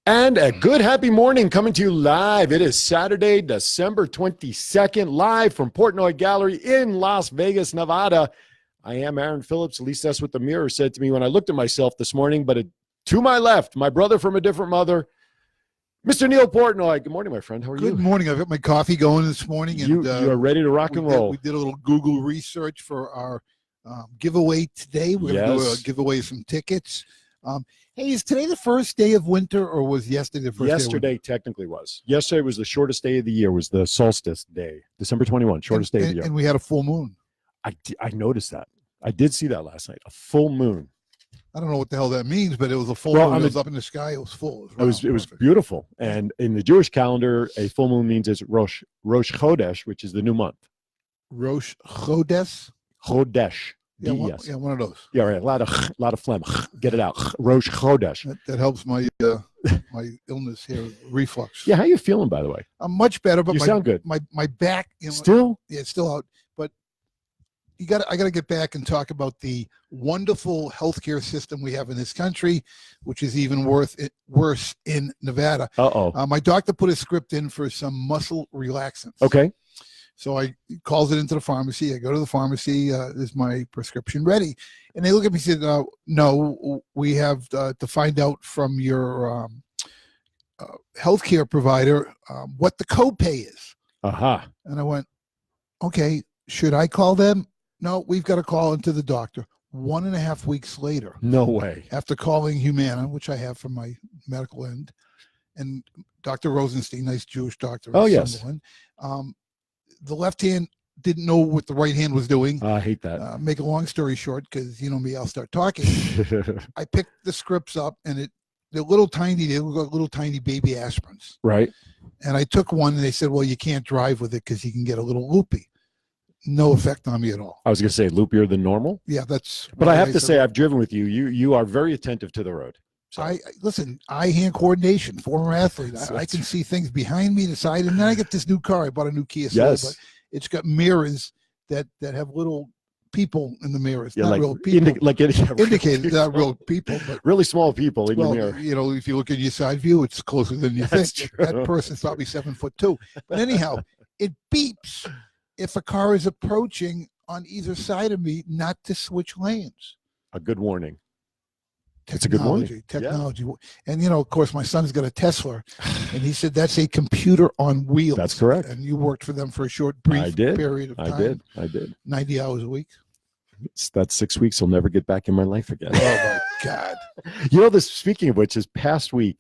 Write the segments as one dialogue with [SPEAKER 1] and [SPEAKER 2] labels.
[SPEAKER 1] And a good happy morning coming to you live. It is Saturday, December 22nd, live from Portnoy Gallery in Las Vegas, Nevada. I am Aaron Phillips. At least that's what the mirror said to me when I looked at myself this morning. But to my left, my brother from a different mother, Mr. Neal Portnoy. Good morning, my friend. How are you?
[SPEAKER 2] Good morning. I've got my coffee going this morning.
[SPEAKER 1] And you are ready to rock and roll.
[SPEAKER 2] We did a little Google research for our giveaway today. We're going to do a giveaway of some tickets. Hey, is today the first day of winter, or was yesterday the first day of winter?
[SPEAKER 1] Yesterday technically was. Yesterday was the shortest day of the year, was the solstice day, December 21, shortest day of the year.
[SPEAKER 2] And we had a full moon.
[SPEAKER 1] I noticed that. I did see that last night, a full moon.
[SPEAKER 2] I don't know what the hell that means, but it was a full moon. It was up in the sky. It was full.
[SPEAKER 1] It was beautiful. And in the Jewish calendar, a full moon means it's Rosh Chodesh, which is the new month.
[SPEAKER 2] Rosh Chodesh?
[SPEAKER 1] Chodesh.
[SPEAKER 2] Yeah, one of those.
[SPEAKER 1] Yeah, right. A lot of phlegm. Get it out. Rosh Chodesh.
[SPEAKER 2] That helps my my illness here, reflux.
[SPEAKER 1] Yeah, how you feeling, by the way?
[SPEAKER 2] I'm much better, but
[SPEAKER 1] you sound good.
[SPEAKER 2] My back,
[SPEAKER 1] still?
[SPEAKER 2] Yeah, it's still out. But I got to get back and talk about the wonderful healthcare system we have in this country, which is even worse in Nevada. My doctor put a script in for some muscle relaxants.
[SPEAKER 1] Okay.
[SPEAKER 2] So I calls it into the pharmacy. I go to the pharmacy. Is my prescription ready? And they look at me and said, no, we have to find out from your healthcare provider what the copay is. And I went, okay, should I call them? No, we've got to call into the doctor. 1.5 weeks later.
[SPEAKER 1] No way.
[SPEAKER 2] After calling Humana, which I have from my medical end, and Dr. Rosenstein, nice Jewish doctor.
[SPEAKER 1] Oh, yes.
[SPEAKER 2] The left hand didn't know what the right hand was doing.
[SPEAKER 1] I hate that.
[SPEAKER 2] Make a long story short, because you know me, I'll start talking. I picked the scripts up, and they look like little tiny baby aspirins.
[SPEAKER 1] Right.
[SPEAKER 2] And I took one, and they said, well, you can't drive with it because you can get a little loopy. No effect on me at all.
[SPEAKER 1] I was going to say loopier than normal.
[SPEAKER 2] Yeah, that's.
[SPEAKER 1] But I have to say, I've driven with you. You are very attentive to the road. So.
[SPEAKER 2] Listen, eye-hand coordination, former athlete. I can see things behind me, the side, and then I get this new car. I bought a new Kia Soul, but it's got mirrors that have little people in the mirrors.
[SPEAKER 1] Yeah,
[SPEAKER 2] not real people.
[SPEAKER 1] Indicated,
[SPEAKER 2] not real people, but
[SPEAKER 1] really small people in the mirror.
[SPEAKER 2] You know, if you look at your side view, it's closer than you think.
[SPEAKER 1] True.
[SPEAKER 2] That person's probably 7'2". But anyhow, it beeps if a car is approaching on either side of me, not to switch lanes.
[SPEAKER 1] A good warning. It's a good warning.
[SPEAKER 2] Technology. Yeah. And, of course, my son's got a Tesla, and he said that's a computer on wheels.
[SPEAKER 1] That's correct.
[SPEAKER 2] And you worked for them for a brief period of time.
[SPEAKER 1] I did.
[SPEAKER 2] 90 hours a week.
[SPEAKER 1] That's 6 weeks I'll never get back in my life again.
[SPEAKER 2] Oh, my God.
[SPEAKER 1] Speaking of which, this past week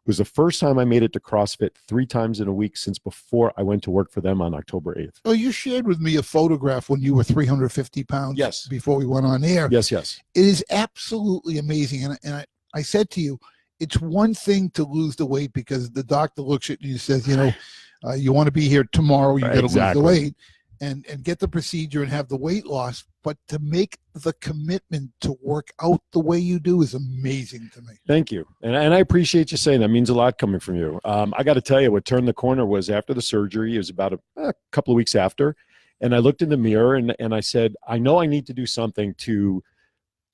[SPEAKER 1] was the first time I made it to CrossFit 3 times in a week since before I went to work for them on October 8th.
[SPEAKER 2] Oh, you shared with me a photograph when you were 350 pounds.
[SPEAKER 1] Yes.
[SPEAKER 2] Before we went on air.
[SPEAKER 1] Yes.
[SPEAKER 2] It is absolutely amazing. And I said to you, it's one thing to lose the weight because the doctor looks at you and says, you want to be here tomorrow, you got to lose the weight and get the procedure and have the weight loss. But to make the commitment to work out the way you do is amazing to me.
[SPEAKER 1] Thank you. And I appreciate you saying that. It means a lot coming from you. I got to tell you, what turned the corner was after the surgery. It was about a couple of weeks after. And I looked in the mirror and I said, I know I need to do something to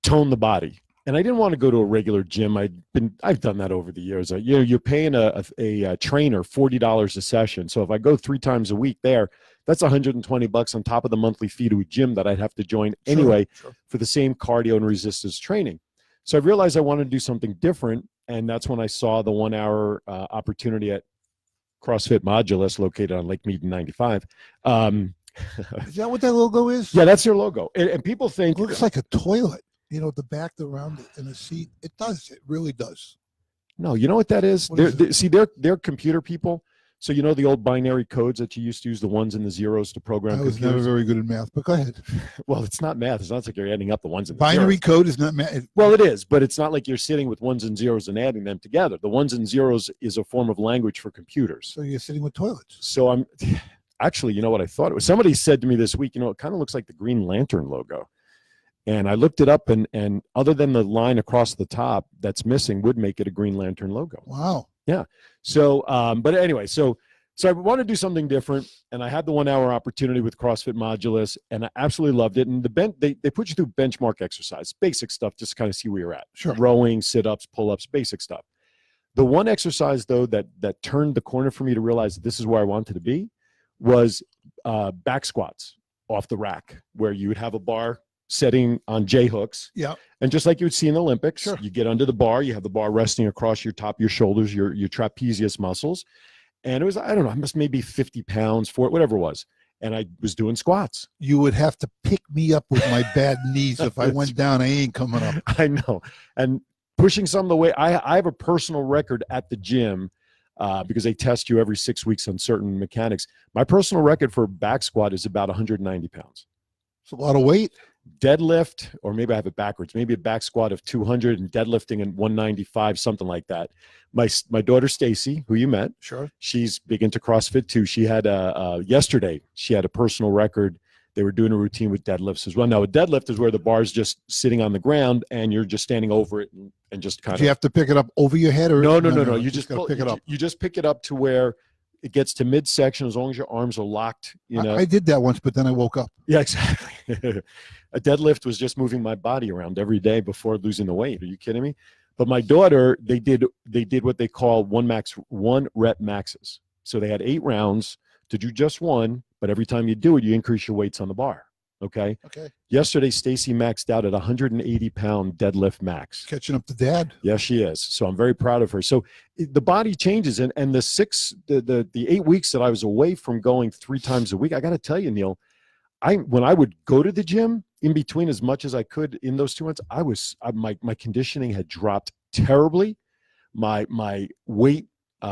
[SPEAKER 1] tone the body. And I didn't want to go to a regular gym. I've done that over the years. You're paying a trainer $40 a session. So if I go 3 times a week there, that's $120 on top of the monthly fee to a gym that I'd have to join anyway for the same cardio and resistance training. So I realized I wanted to do something different, and that's when I saw the 1 hour opportunity at CrossFit Modulus located on Lake Mead 95.
[SPEAKER 2] Is that what that logo is?
[SPEAKER 1] Yeah, that's their logo. And people think
[SPEAKER 2] it looks like a toilet. The back around it in the seat. It does. It really does.
[SPEAKER 1] No, you know what that is? They're computer people. So the old binary codes that you used to use, the ones and the zeros to program computers?
[SPEAKER 2] I was never very good at math, but go ahead.
[SPEAKER 1] Well, it's not math. It's not like you're adding up the ones and the
[SPEAKER 2] binary
[SPEAKER 1] zeros.
[SPEAKER 2] Code is not math.
[SPEAKER 1] Well, it is, but it's not like you're sitting with ones and zeros and adding them together. The ones and zeros is a form of language for computers.
[SPEAKER 2] So you're sitting with toilets.
[SPEAKER 1] So I'm actually, what I thought it was? Somebody said to me this week, it kind of looks like the Green Lantern logo. And I looked it up, and other than the line across the top that's missing would make it a Green Lantern logo.
[SPEAKER 2] Wow.
[SPEAKER 1] Yeah. So, but anyway, so I want to do something different, and I had the 1 hour opportunity with CrossFit Modulus, and I absolutely loved it. And they put you through benchmark exercise, basic stuff, just to kind of see where you're at.
[SPEAKER 2] Sure.
[SPEAKER 1] Rowing, sit-ups, pull-ups, basic stuff. The one exercise though that turned the corner for me to realize that this is where I wanted to be was back squats off the rack, where you would have a bar setting on J hooks.
[SPEAKER 2] Yeah.
[SPEAKER 1] And just like you would see in the Olympics,
[SPEAKER 2] Sure.
[SPEAKER 1] you get under the bar, you have the bar resting across your top of your shoulders, your trapezius muscles. And it was, I don't know, I must maybe 50 pounds for it, whatever it was. And I was doing squats.
[SPEAKER 2] You would have to pick me up with my bad knees. If I went down, I ain't coming up.
[SPEAKER 1] I know. And pushing some of the weight, I have a personal record at the gym because they test you every 6 weeks on certain mechanics. My personal record for back squat is about 190 pounds.
[SPEAKER 2] It's a lot of weight.
[SPEAKER 1] Deadlift, or maybe I have it backwards, maybe a back squat of 200 and deadlifting and 195, something like that. My daughter Stacy, who you met,
[SPEAKER 2] Sure.
[SPEAKER 1] she's big into CrossFit too. She had yesterday she had a personal record. They were doing a routine with deadlifts as well. Now a deadlift is where the bar is just sitting on the ground and you're just standing over it and just kind of.
[SPEAKER 2] Do you have to pick it up over your head, or
[SPEAKER 1] no. You
[SPEAKER 2] just
[SPEAKER 1] just
[SPEAKER 2] got to pick it up.
[SPEAKER 1] You just pick it up to where it gets to midsection as long as your arms are locked. You know.
[SPEAKER 2] I did that once, but then I woke up.
[SPEAKER 1] Yeah, exactly. A deadlift was just moving my body around every day before losing the weight. Are you kidding me? But my daughter, they did what they call one rep maxes. So they had 8 rounds to do just one, but every time you do it, you increase your weights on the bar. Okay.
[SPEAKER 2] Okay.
[SPEAKER 1] Yesterday, Stacy maxed out at 180-pound deadlift max.
[SPEAKER 2] Catching up to dad.
[SPEAKER 1] Yes, she is. So I'm very proud of her. So the body changes, and the 8 weeks that I was away from going 3 times a week, I got to tell you, Neal, when I would go to the gym in between as much as I could in those 2 months, my conditioning had dropped terribly. My weight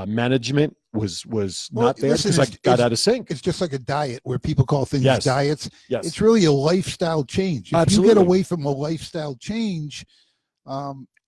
[SPEAKER 1] management was not there because I got out of sync.
[SPEAKER 2] It's just like a diet where people call things diets.
[SPEAKER 1] Yes.
[SPEAKER 2] It's really a lifestyle change. If
[SPEAKER 1] Absolutely.
[SPEAKER 2] you get away from a lifestyle change,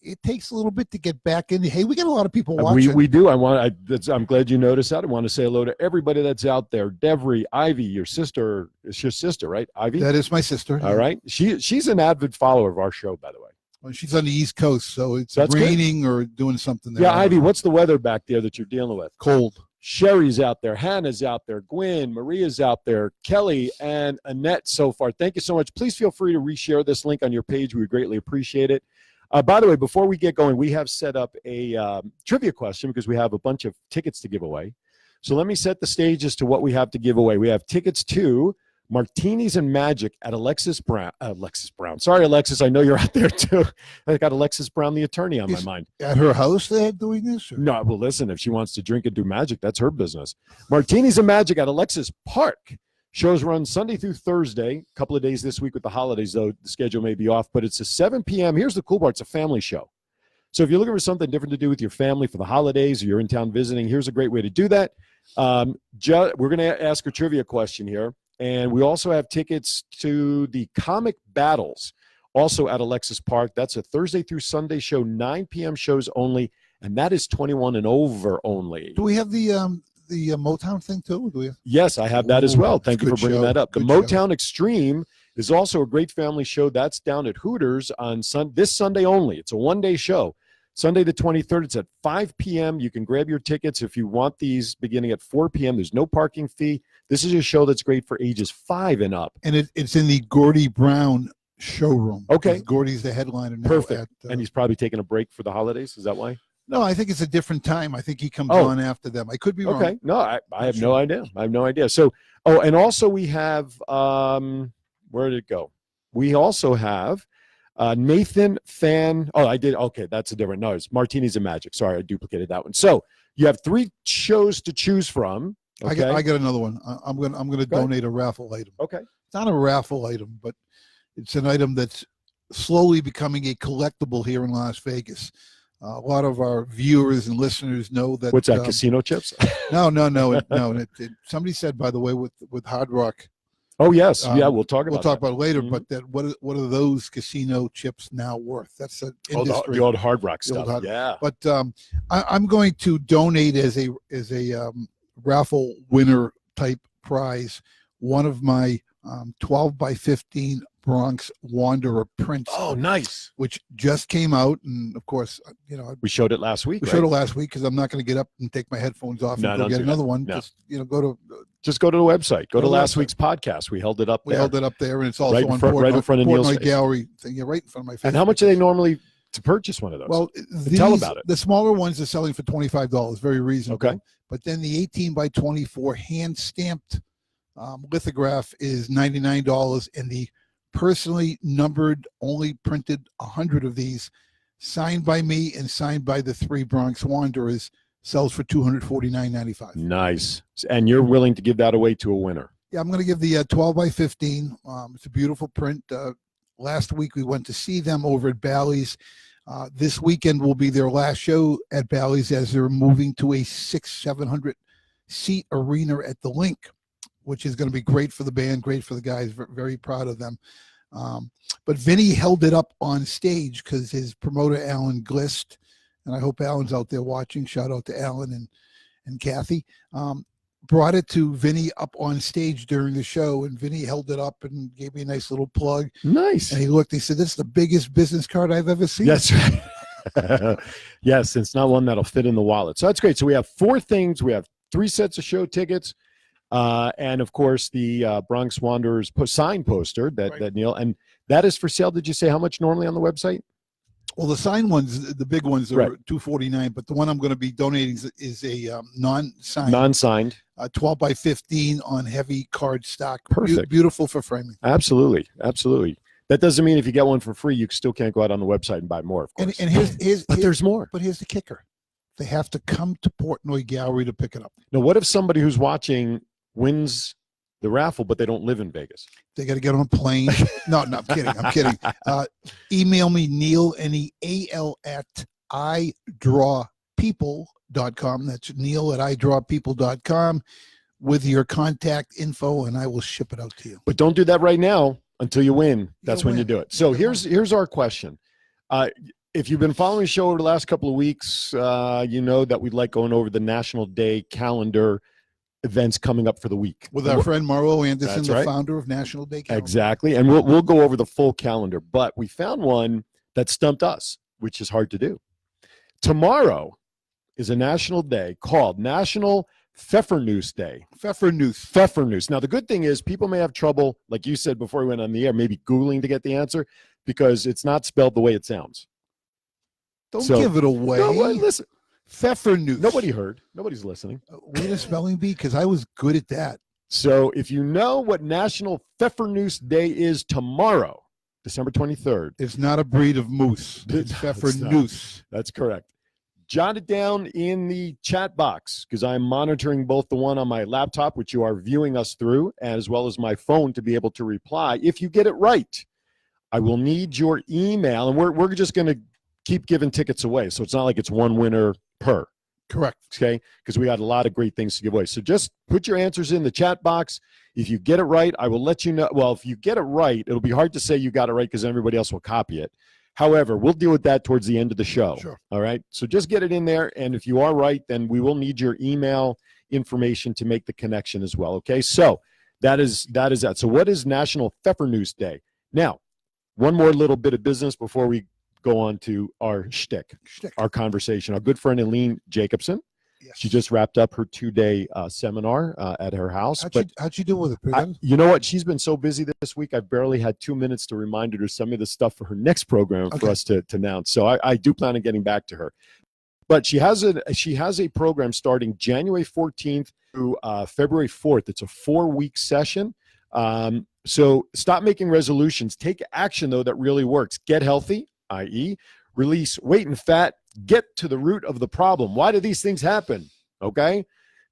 [SPEAKER 2] it takes a little bit to get back in. Hey, we got a lot of people watching.
[SPEAKER 1] We do. I'm glad you noticed that. I want to say hello to everybody that's out there. Devery, Ivy, your sister. It's your sister, right? Ivy?
[SPEAKER 2] That is my sister.
[SPEAKER 1] All right. She's an avid follower of our show, by the way.
[SPEAKER 2] Well, she's on the East Coast, so it's
[SPEAKER 1] That's
[SPEAKER 2] raining or doing something there.
[SPEAKER 1] Yeah, Ivy, what's the weather back there that you're dealing with?
[SPEAKER 2] Cold.
[SPEAKER 1] Sherry's out there. Hannah's out there. Gwen, Maria's out there. Kelly and Annette so far. Thank you so much. Please feel free to reshare this link on your page. We would greatly appreciate it. By the way, before we get going, we have set up a trivia question because we have a bunch of tickets to give away. So let me set the stage as to what we have to give away. We have tickets to Martinis and Magic at Alexis Brown. Sorry, Alexis. I know you're out there too. I got Alexis Brown, the attorney, on my mind.
[SPEAKER 2] At her house they're doing this? Or?
[SPEAKER 1] No, well, listen, if she wants to drink and do magic, that's her business. Martinis and Magic at Alexis Park. Shows run Sunday through Thursday. A couple of days this week with the holidays, though. The schedule may be off, but it's a 7 p.m. Here's the cool part. It's a family show. So if you're looking for something different to do with your family for the holidays or you're in town visiting, here's a great way to do that. We're going to ask a trivia question here. And we also have tickets to the Comic Battles, also at Alexis Park. That's a Thursday through Sunday show, 9 p.m. shows only, and that is 21 and over only.
[SPEAKER 2] Do we have the Motown thing too? Do we have?
[SPEAKER 1] Yes, I have that as well. Thank you for bringing that up. The Motown Extreme is also a great family show. That's down at Hooters on this Sunday only. It's a one-day show. Sunday the 23rd, it's at 5 p.m. You can grab your tickets if you want these beginning at 4 p.m. There's no parking fee. This is a show that's great for ages 5 and up.
[SPEAKER 2] And it's in the Gordy Brown showroom.
[SPEAKER 1] Okay.
[SPEAKER 2] Gordy's the headliner now.
[SPEAKER 1] Perfect. And he's probably taking a break for the holidays. Is that why?
[SPEAKER 2] No, I think it's a different time. I think he comes on after them. I could be wrong.
[SPEAKER 1] Okay. No, I have no idea. I have no idea. So, and also we have, where did it go? We also have Nathan Fan. Oh, I did. Okay, that's a different. No, it's Martinis and Magic. Sorry, I duplicated that one. So you have 3 shows to choose from. Okay?
[SPEAKER 2] I got another one. I'm gonna donate a raffle item.
[SPEAKER 1] Okay.
[SPEAKER 2] It's not a raffle item, but it's an item that's slowly becoming a collectible here in Las Vegas. A lot of our viewers and listeners know that.
[SPEAKER 1] What's that? Casino chips?
[SPEAKER 2] No. Somebody said, by the way, with Hard Rock.
[SPEAKER 1] Oh yes, yeah. We'll talk about
[SPEAKER 2] it later. Mm-hmm. But that what are those casino chips now worth? That's an industry.
[SPEAKER 1] The old Hard Rock stuff. Yeah.
[SPEAKER 2] But I'm going to donate as a raffle winner type prize one of my 12 by 15 Bronx Wanderer prints.
[SPEAKER 1] Oh, nice.
[SPEAKER 2] Which just came out, and of course,
[SPEAKER 1] we showed it last week.
[SPEAKER 2] Showed it last week because I'm not going to get up and take my headphones off and go get another one.
[SPEAKER 1] No.
[SPEAKER 2] Just
[SPEAKER 1] go to the website. Go to last week's podcast. We held it up there.
[SPEAKER 2] We held it up there, and it's also
[SPEAKER 1] right in front of Neal's
[SPEAKER 2] Portnoy
[SPEAKER 1] face.
[SPEAKER 2] Gallery thing. Yeah, right in front of my face.
[SPEAKER 1] And how much do they normally to purchase one of those?
[SPEAKER 2] Well,
[SPEAKER 1] tell about it.
[SPEAKER 2] The smaller ones are selling for $25, very reasonable.
[SPEAKER 1] Okay.
[SPEAKER 2] But then the 18 by 24 hand stamped lithograph is $99, and the personally numbered, only printed 100 of these, signed by me and signed by the 3 Bronx Wanderers, sells for $249.95.
[SPEAKER 1] Nice. And you're willing to give that away to a winner?
[SPEAKER 2] Yeah, I'm going to give the 12 by 15. It's a beautiful print. Last week we went to see them over at Bally's. This weekend will be their last show at Bally's as they're moving to a 700 seat arena at the Link, which is going to be great for the band, great for the guys. Very proud of them. But Vinny held it up on stage because his promoter, Alan Glist, and I hope Alan's out there watching. Shout out to Alan and Kathy. Brought it to Vinny up on stage during the show, and Vinny held it up and gave me a nice little plug.
[SPEAKER 1] Nice.
[SPEAKER 2] And he looked, he said, "This is the biggest business card I've ever seen."
[SPEAKER 1] Yes. Yes, it's not one that'll fit in the wallet. So that's great. So we have 4 things. We have 3 sets of show tickets. And of course the Bronx Wanderers sign poster that Neal, and that is for sale. Did you say how much normally on the website?
[SPEAKER 2] Well, the signed ones, the big ones are
[SPEAKER 1] Right.
[SPEAKER 2] $249, but the one I'm going to be donating is a non-signed 12 by 15 on heavy card stock.
[SPEAKER 1] Perfect.
[SPEAKER 2] Beautiful for framing.
[SPEAKER 1] Absolutely. That doesn't mean if you get one for free, you still can't go out on the website and buy more, of course.
[SPEAKER 2] And here's
[SPEAKER 1] but there's more.
[SPEAKER 2] But here's the kicker. They have to come to Portnoy Gallery to pick it up.
[SPEAKER 1] Now, what if somebody who's watching wins the raffle, but they don't live in Vegas?
[SPEAKER 2] They got to get on a plane. No, I'm kidding. Email me, Neal, Neal, at idrawpeople.com. That's Neal at idrawpeople.com with your contact info, and I will ship it out to you.
[SPEAKER 1] But don't do that right now until you win. That's when you do it. So here's our question. If you've been following the show over the last couple of weeks, you know that we like going over the National Day calendar events coming up for the week.
[SPEAKER 2] With our friend Mauro Anderson,
[SPEAKER 1] That's
[SPEAKER 2] the
[SPEAKER 1] right.
[SPEAKER 2] founder of National Day Calendar.
[SPEAKER 1] Exactly. And we'll go over the full calendar. But we found one that stumped us, which is hard to do. Tomorrow is a national day called National Pfeffernuss Day. Pfeffernuss. Now, the good thing is people may have trouble, like you said before we went on the air, maybe Googling to get the answer because it's not spelled the way it sounds.
[SPEAKER 2] Don't give it away.
[SPEAKER 1] No, listen.
[SPEAKER 2] Pfeffernuss.
[SPEAKER 1] Nobody heard. Nobody's listening.
[SPEAKER 2] Way to spelling bee, because I was good at that.
[SPEAKER 1] So if you know what National Pfeffernuss Day is tomorrow, December 23rd.
[SPEAKER 2] It's not a breed of moose. It's Pfeffernuss.
[SPEAKER 1] That's correct. Jot it down in the chat box because I'm monitoring both the one on my laptop, which you are viewing us through, as well as my phone to be able to reply. If you get it right, I will need your email, and we're just going to keep giving tickets away. So it's not like it's one winner per.
[SPEAKER 2] Correct.
[SPEAKER 1] Okay? Because we got a lot of great things to give away. So just put your answers in the chat box. If you get it right, I will let you know. Well, if you get it right, it'll be hard to say you got it right because everybody else will copy it. However, we'll deal with that towards the end of the show.
[SPEAKER 2] Sure.
[SPEAKER 1] All right? So just get it in there. And if you are right, then we will need your email information to make the connection as well. Okay? So that is that. So what is National Pfeffernuss Day? Now, one more little bit of business before we go on to our shtick, our conversation. Our good friend Eileen Jacobson.
[SPEAKER 2] Yes.
[SPEAKER 1] She just wrapped up her 2-day seminar at her house.
[SPEAKER 2] How'd you do with it?
[SPEAKER 1] You know what? She's been so busy this week. I've barely had 2 minutes to remind her to send me the stuff for her next program for us to announce. So I do plan on getting back to her. But she has a program starting January 14th through February 4th. It's a 4-week session. So stop making resolutions. Take action, though, that really works. Get healthy, i.e., release weight and fat. Get to the root of the problem. Why do these things happen? Okay?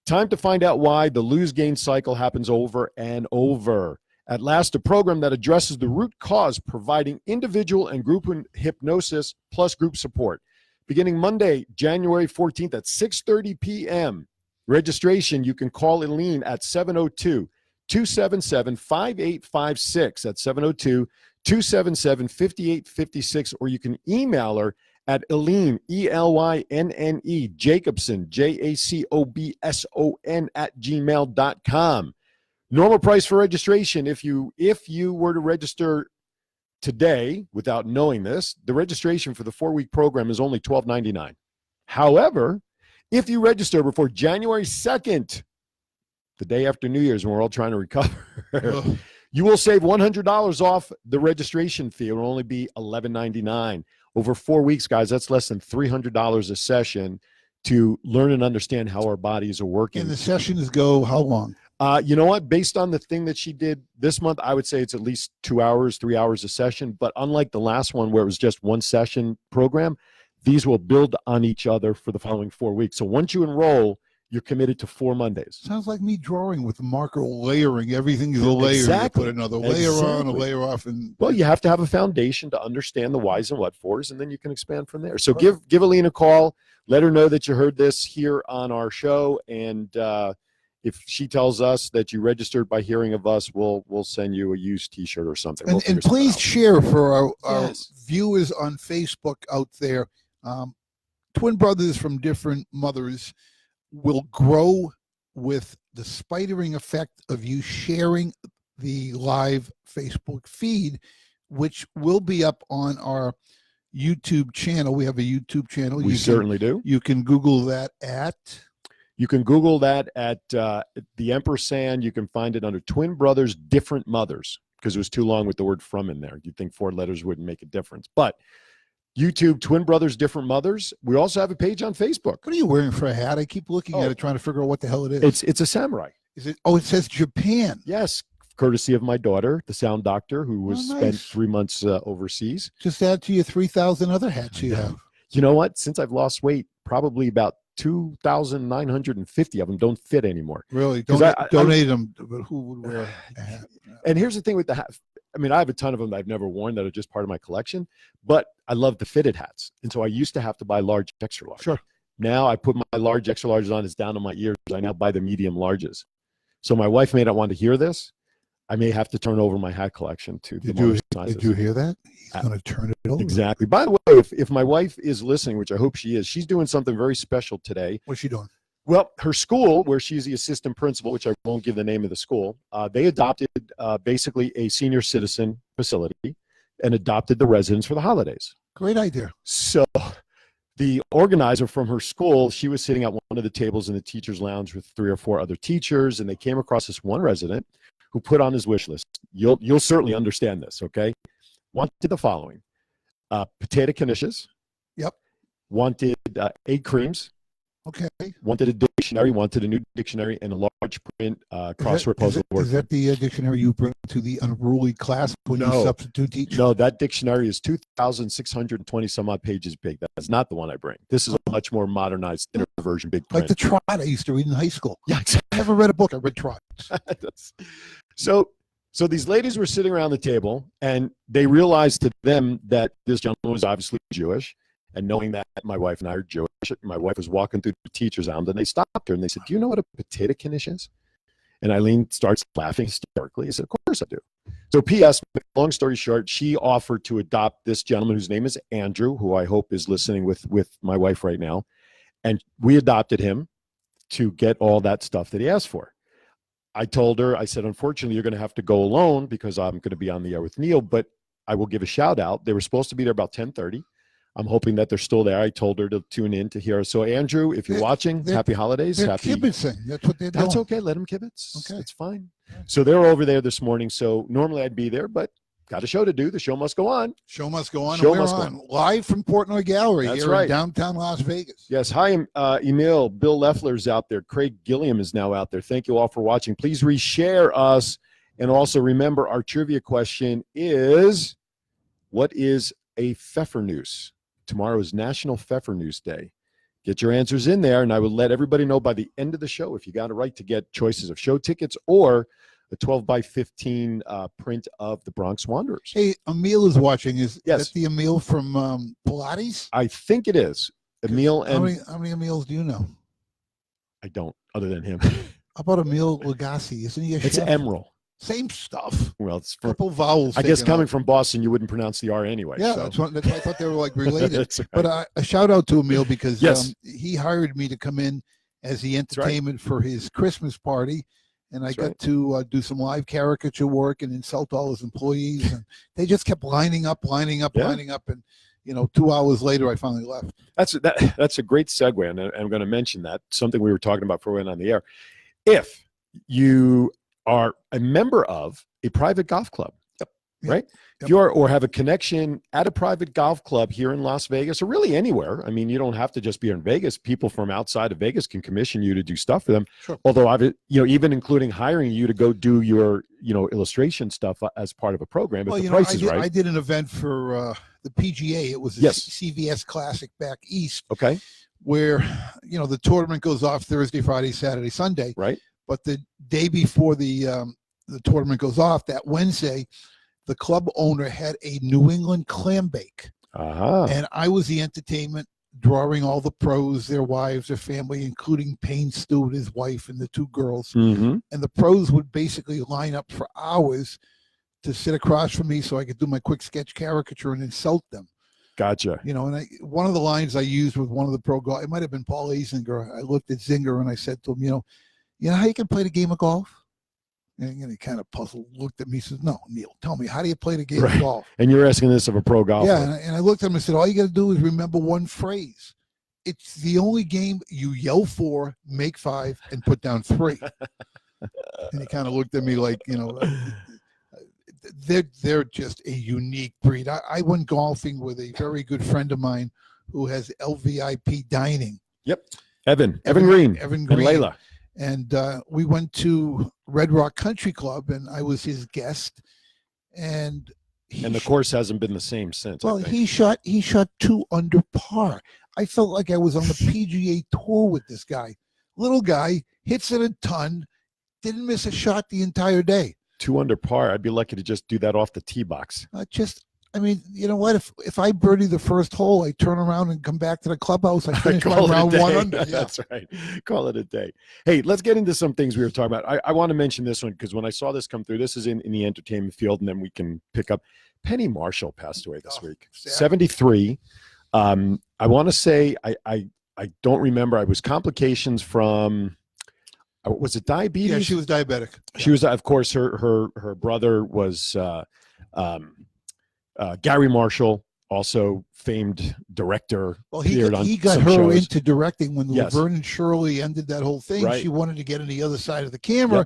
[SPEAKER 1] Time to find out why the lose-gain cycle happens over and over. At last, a program that addresses the root cause, providing individual and group hypnosis plus group support. Beginning Monday, January 14th at 6:30 p.m. Registration, you can call Eileen at 702-277-5856. That's 702-277-5856. Or you can email her at Eileen, E-L-Y-N-N-E, Jacobson, Jacobson, at gmail.com. Normal price for registration. If you were to register today without knowing this, the registration for the 4-week program is only $12.99. However, if you register before January 2nd, the day after New Year's when we're all trying to recover, you will save $100 off the registration fee. It will only be $11.99. Over 4 weeks, guys, that's less than $300 a session to learn and understand how our bodies are working.
[SPEAKER 2] And the sessions go how long?
[SPEAKER 1] You know what? Based on the thing that she did this month, I would say it's at least 2 hours, 3 hours a session. But unlike the last one where it was just one session program, these will build on each other for the following 4 weeks. So once you enroll, you're committed to 4 Mondays.
[SPEAKER 2] Sounds like me drawing with the marker, layering. Everything's a layer.
[SPEAKER 1] Exactly.
[SPEAKER 2] You put another layer on, a layer off. And
[SPEAKER 1] well, you have to have a foundation to understand the whys and what fors, and then you can expand from there. So give Aline a call. Let her know that you heard this here on our show. And if she tells us that you registered by hearing of us, we'll send you a used T-shirt or something.
[SPEAKER 2] And please share for our
[SPEAKER 1] Yes.
[SPEAKER 2] viewers on Facebook out there. Twin brothers from different mothers will grow with the spidering effect of you sharing the live Facebook feed, which will be up on our YouTube channel. We have a YouTube channel.
[SPEAKER 1] We certainly do.
[SPEAKER 2] You can Google that at...
[SPEAKER 1] You can Google that at the ampersand. You can find it under Twin Brothers Different Mothers, because it was too long with the word from in there. You'd think 4 letters wouldn't make a difference. But YouTube, Twin Brothers Different Mothers. We also have a page on Facebook.
[SPEAKER 2] What are you wearing for a hat? I keep looking at it, trying to figure out what the hell it is.
[SPEAKER 1] It's a samurai.
[SPEAKER 2] Is it? Oh, it says Japan.
[SPEAKER 1] Yes, courtesy of my daughter, the sound doctor, who was
[SPEAKER 2] nice.
[SPEAKER 1] spent 3 months overseas.
[SPEAKER 2] Just add to your 3,000 other hats you have.
[SPEAKER 1] You know what? Since I've lost weight, probably about 2,950 of them don't fit anymore.
[SPEAKER 2] Really? Donate them, but who would wear a hat?
[SPEAKER 1] And here's the thing with the hat. I mean, I have a ton of them that I've never worn that are just part of my collection, but I love the fitted hats. And so I used to have to buy large, extra large.
[SPEAKER 2] Sure.
[SPEAKER 1] Now I put my large, extra larges on. It's down to my ears. I now buy the medium larges. So my wife may not want to hear this. I may have to turn over my hat collection to the smaller sizes.
[SPEAKER 2] Did you hear that? He's going to turn it over.
[SPEAKER 1] Exactly. By the way, if my wife is listening, which I hope she is, she's doing something very special today.
[SPEAKER 2] What's she doing?
[SPEAKER 1] Well, her school, where she's the assistant principal, which I won't give the name of the school, they adopted basically a senior citizen facility and adopted the residents for the holidays.
[SPEAKER 2] Great idea.
[SPEAKER 1] So the organizer from her school, she was sitting at one of the tables in the teacher's lounge with 3 or 4 other teachers, and they came across this one resident who put on his wish list. You'll certainly understand this, okay? Wanted the following: potato knishes.
[SPEAKER 2] Yep.
[SPEAKER 1] Wanted egg creams.
[SPEAKER 2] Okay.
[SPEAKER 1] Wanted a dictionary, wanted a new dictionary, and a large print crossword puzzle.
[SPEAKER 2] Is that the dictionary you bring to the unruly class when you substitute teach?
[SPEAKER 1] No, that dictionary is 2,620 some odd pages big. That's not the one I bring. This is a much more modernized, thinner version, big print.
[SPEAKER 2] Like the Trot I used to read in high school.
[SPEAKER 1] Yeah, exactly.
[SPEAKER 2] I never read a book. I read Trot.
[SPEAKER 1] So these ladies were sitting around the table, and they realized to them that this gentleman was obviously Jewish. And knowing that my wife and I are Jewish, my wife was walking through the teacher's lounge, and they stopped her and they said, "Do you know what a potato knish is?" And Eileen starts laughing hysterically. I said, "Of course I do." So P.S., long story short, she offered to adopt this gentleman whose name is Andrew, who I hope is listening with my wife right now. And we adopted him to get all that stuff that he asked for. I told her, I said, "Unfortunately, you're going to have to go alone because I'm going to be on the air with Neal, but I will give a shout out." They were supposed to be there about 10:30. I'm hoping that they're still there. I told her to tune in to hear. So, Andrew, if you're watching, happy holidays.
[SPEAKER 2] They're kibitzing. That's what they're doing.
[SPEAKER 1] That's okay. Let them kibitz.
[SPEAKER 2] Okay.
[SPEAKER 1] It's fine. So they're over there this morning. So normally I'd be there, but got a show to do. The show must go on.
[SPEAKER 2] Show must go on.
[SPEAKER 1] Show
[SPEAKER 2] and we're
[SPEAKER 1] must go
[SPEAKER 2] on live from Portnoy Gallery
[SPEAKER 1] That's
[SPEAKER 2] here
[SPEAKER 1] right.
[SPEAKER 2] in downtown Las Vegas.
[SPEAKER 1] Yes. Hi, Emil. Bill Leffler's out there. Craig Gilliam is now out there. Thank you all for watching. Please reshare us. And also remember, our trivia question is, what is a Pfeffernuss? Tomorrow is National Pfeffernuss Day. Get your answers in there, and I will let everybody know by the end of the show if you got it right to get choices of show tickets or a 12x15 print of the Bronx Wanderers.
[SPEAKER 2] Hey, Emil is watching. Is
[SPEAKER 1] Yes.
[SPEAKER 2] that the Emil from Pilates?
[SPEAKER 1] I think it is. Emil and
[SPEAKER 2] How many Emils do you know?
[SPEAKER 1] I don't, other than him.
[SPEAKER 2] How about Emil Lagasse? Isn't he a
[SPEAKER 1] It's
[SPEAKER 2] chef?
[SPEAKER 1] Emerald.
[SPEAKER 2] Same stuff.
[SPEAKER 1] Well, it's from,
[SPEAKER 2] Couple vowels.
[SPEAKER 1] I guess
[SPEAKER 2] taken
[SPEAKER 1] coming
[SPEAKER 2] out.
[SPEAKER 1] from Boston, you wouldn't pronounce the R anyway.
[SPEAKER 2] Yeah,
[SPEAKER 1] so.
[SPEAKER 2] that's why I thought they were like related.
[SPEAKER 1] That's right.
[SPEAKER 2] But a shout out to Emil because
[SPEAKER 1] Yes.
[SPEAKER 2] he hired me to come in as the
[SPEAKER 1] right.
[SPEAKER 2] entertainment for his Christmas party. And I
[SPEAKER 1] That's
[SPEAKER 2] got
[SPEAKER 1] right.
[SPEAKER 2] to do some live caricature work and insult all his employees. And they just kept lining up.
[SPEAKER 1] Yeah.
[SPEAKER 2] And, 2 hours later, I finally left.
[SPEAKER 1] That's a great segue, and I'm going to mention that, something we were talking about before we went on the air. If you are a member of a private golf club,
[SPEAKER 2] Yep.
[SPEAKER 1] right? If you're or have a connection at a private golf club here in Las Vegas or really anywhere. I mean, you don't have to just be in Vegas. People from outside of Vegas can commission you to do stuff for them.
[SPEAKER 2] Sure.
[SPEAKER 1] Although even including hiring you to go do your, illustration stuff as part of a program. But the price is right.
[SPEAKER 2] I did an event for the PGA. It was a CVS Classic back east.
[SPEAKER 1] Okay.
[SPEAKER 2] Where, the tournament goes off Thursday, Friday, Saturday, Sunday.
[SPEAKER 1] Right.
[SPEAKER 2] But the day before the tournament goes off, that Wednesday, the club owner had a New England clam bake. And I was the entertainment, drawing all the pros, their wives, their family, including Payne Stewart, his wife, and the two girls.
[SPEAKER 1] Mm-hmm.
[SPEAKER 2] And the pros would basically line up for hours to sit across from me so I could do my quick sketch caricature and insult them.
[SPEAKER 1] Gotcha.
[SPEAKER 2] And one of the lines I used with one of the pro golf, it might have been Paul Azinger. I looked at Zinger and I said to him, you know how you can play the game of golf? And he kind of puzzled, looked at me, says, "No, Neal, tell me, how do you play the game of golf?"
[SPEAKER 1] And you're asking this of a pro golfer.
[SPEAKER 2] Yeah, and I looked at him and said, all you got to do is remember one phrase. It's the only game you yell 4, make 5, and put down 3. And he kind of looked at me like, they're just a unique breed. I went golfing with a very good friend of mine who has LVIP dining.
[SPEAKER 1] Yep. Evan Green.
[SPEAKER 2] Evan Green.
[SPEAKER 1] And Layla.
[SPEAKER 2] And we went to Red Rock Country Club, and I was his guest. And
[SPEAKER 1] the course hasn't been the same since.
[SPEAKER 2] Well, he shot 2 under par. I felt like I was on the PGA Tour with this guy. Little guy, hits it a ton, didn't miss a shot the entire day.
[SPEAKER 1] 2 under par. I'd be lucky to just do that off the tee box.
[SPEAKER 2] You know what? If I birdie the first hole, I turn around and come back to the clubhouse. I finish my round 1 under. Yeah.
[SPEAKER 1] That's right. Call it a day. Hey, let's get into some things we were talking about. I want to mention this one because when I saw this come through, this is in the entertainment field, and then we can pick up. Penny Marshall passed away this week.
[SPEAKER 2] Sad.
[SPEAKER 1] 73. I want to say I don't remember. I was complications from. Was it diabetes?
[SPEAKER 2] Yeah, she was diabetic.
[SPEAKER 1] She was, of course, her brother was Gary Marshall, also famed director.
[SPEAKER 2] Well, he got her
[SPEAKER 1] shows.
[SPEAKER 2] into directing when Laverne and Shirley ended that whole thing. Right. She wanted to get on the other side of the camera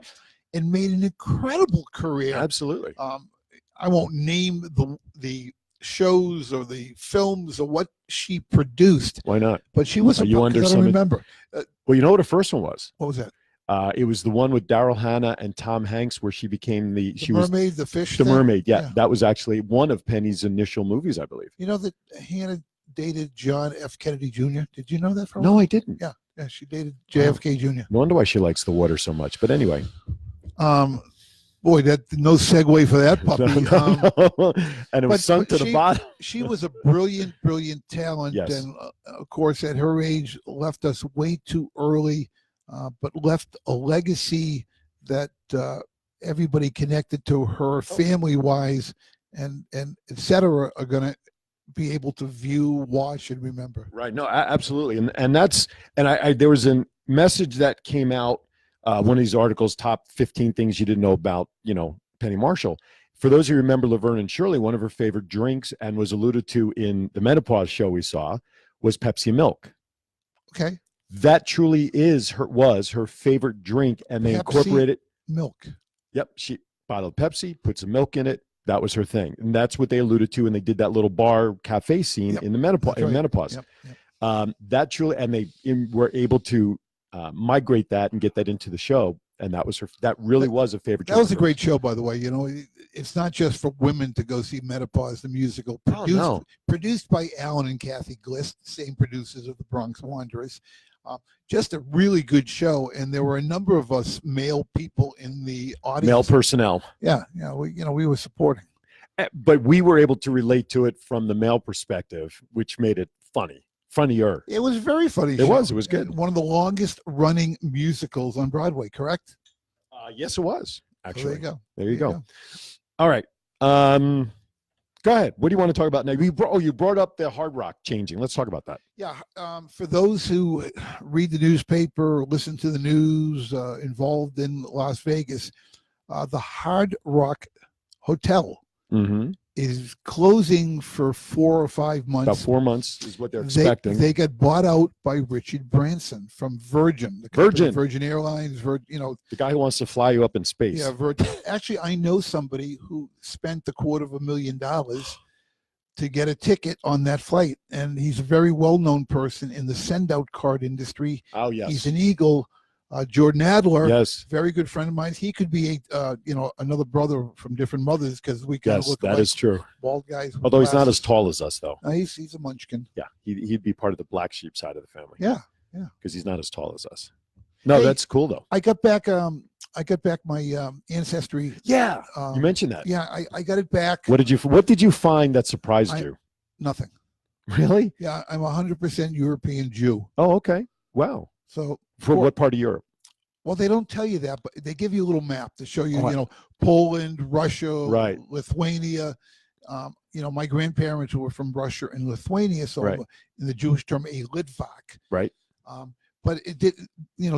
[SPEAKER 2] and made an incredible career.
[SPEAKER 1] Absolutely.
[SPEAKER 2] I won't name the shows or the films or what she produced.
[SPEAKER 1] Why not?
[SPEAKER 2] But she was. I don't remember.
[SPEAKER 1] Well, you know what her first one was?
[SPEAKER 2] What was that?
[SPEAKER 1] It was the one with Daryl Hannah and Tom Hanks where she became the
[SPEAKER 2] mermaid, the fish.
[SPEAKER 1] The mermaid, yeah. That was actually one of Penny's initial movies, I believe.
[SPEAKER 2] You know that Hannah dated John F. Kennedy Jr.? Did you know that?
[SPEAKER 1] No, I didn't.
[SPEAKER 2] Yeah, she dated JFK Jr.
[SPEAKER 1] No wonder why she likes the water so much. But anyway.
[SPEAKER 2] Boy, that no segue for that puppy.
[SPEAKER 1] No. And it was sunk to the bottom.
[SPEAKER 2] She was a brilliant talent.
[SPEAKER 1] Yes.
[SPEAKER 2] And, of course, at her age, left us way too early. But left a legacy that everybody connected to her family-wise and et cetera are going to be able to view, watch, and remember.
[SPEAKER 1] Right. No, absolutely. And there was a message that came out, one of these articles, top 15 things you didn't know about, Penny Marshall. For those who remember Laverne and Shirley, one of her favorite drinks and was alluded to in the menopause show we saw was Pepsi milk.
[SPEAKER 2] Okay.
[SPEAKER 1] That truly was her favorite drink, and they incorporated
[SPEAKER 2] milk.
[SPEAKER 1] Yep, she bottled Pepsi, put some milk in it. That was her thing, and that's what they alluded to, and they did that little bar cafe scene in the menopause.
[SPEAKER 2] Right.
[SPEAKER 1] Menopause.
[SPEAKER 2] Yep.
[SPEAKER 1] That truly, and they were able to migrate that and get that into the show, and that was that really was a favorite.
[SPEAKER 2] That was a great show, by the way. It's not just for women to go see Menopause the musical. Produced by Alan and Kathy Glist, the same producers of The Bronx Wanderers. Just a really good show, and there were a number of us male people in the audience.
[SPEAKER 1] Male personnel.
[SPEAKER 2] Yeah, we were supporting.
[SPEAKER 1] But we were able to relate to it from the male perspective, which made it funnier.
[SPEAKER 2] It was very funny.
[SPEAKER 1] It was good.
[SPEAKER 2] And one of the longest running musicals on Broadway, correct?
[SPEAKER 1] Yes, it was. Actually,
[SPEAKER 2] so
[SPEAKER 1] there you go. All right. Go ahead. What do you want to talk about now? You brought up the Hard Rock changing. Let's talk about that.
[SPEAKER 2] Yeah. For those who read the newspaper, listen to the news, involved in Las Vegas, the Hard Rock Hotel is closing for 4 or 5 months.
[SPEAKER 1] About 4 months is what they're expecting.
[SPEAKER 2] They got bought out by Richard Branson from Virgin, the company, Virgin Airlines.
[SPEAKER 1] The guy who wants to fly you up in space.
[SPEAKER 2] Yeah, Virgin. Actually, I know somebody who spent $250,000 to get a ticket on that flight, and he's a very well-known person in the send-out card industry.
[SPEAKER 1] Oh yes,
[SPEAKER 2] he's an Eagle. Jordan Adler,
[SPEAKER 1] yes,
[SPEAKER 2] very good friend of mine. He could be another brother from different mothers, because we kind of look
[SPEAKER 1] that
[SPEAKER 2] like
[SPEAKER 1] is true.
[SPEAKER 2] Bald guys.
[SPEAKER 1] Although he's not as tall as us, though.
[SPEAKER 2] He's a munchkin.
[SPEAKER 1] Yeah, he'd be part of the black sheep side of the family.
[SPEAKER 2] Yeah,
[SPEAKER 1] because he's not as tall as us. No, that's cool though.
[SPEAKER 2] I got back my ancestry.
[SPEAKER 1] Yeah, you mentioned that.
[SPEAKER 2] Yeah, I got it back.
[SPEAKER 1] What did you find that surprised you?
[SPEAKER 2] Nothing.
[SPEAKER 1] Really?
[SPEAKER 2] Yeah, I'm 100% European Jew.
[SPEAKER 1] Oh, okay. Wow.
[SPEAKER 2] So
[SPEAKER 1] for what part of Europe?
[SPEAKER 2] Well, they don't tell you that, but they give you a little map to show you, Poland, Russia,
[SPEAKER 1] right,
[SPEAKER 2] Lithuania. My grandparents were from Russia and Lithuania, so
[SPEAKER 1] right.
[SPEAKER 2] In the Jewish term, a Litvak.
[SPEAKER 1] Right.
[SPEAKER 2] But it did.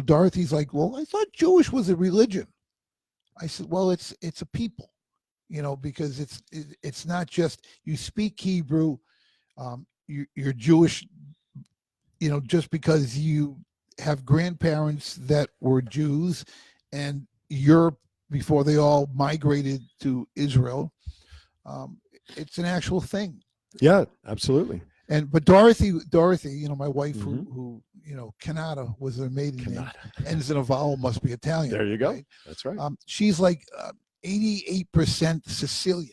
[SPEAKER 2] Dorothy's like, well, I thought Jewish was a religion. I said, well, it's a people, because it's not just you speak Hebrew, you're Jewish, just because you have grandparents that were Jews, and Europe, before they all migrated to Israel, it's an actual thing.
[SPEAKER 1] Yeah, absolutely.
[SPEAKER 2] But Dorothy, my wife, who Canada was her maiden name, ends in a vowel, must be Italian.
[SPEAKER 1] There you go.
[SPEAKER 2] Right?
[SPEAKER 1] That's right.
[SPEAKER 2] She's like 88% Sicilian.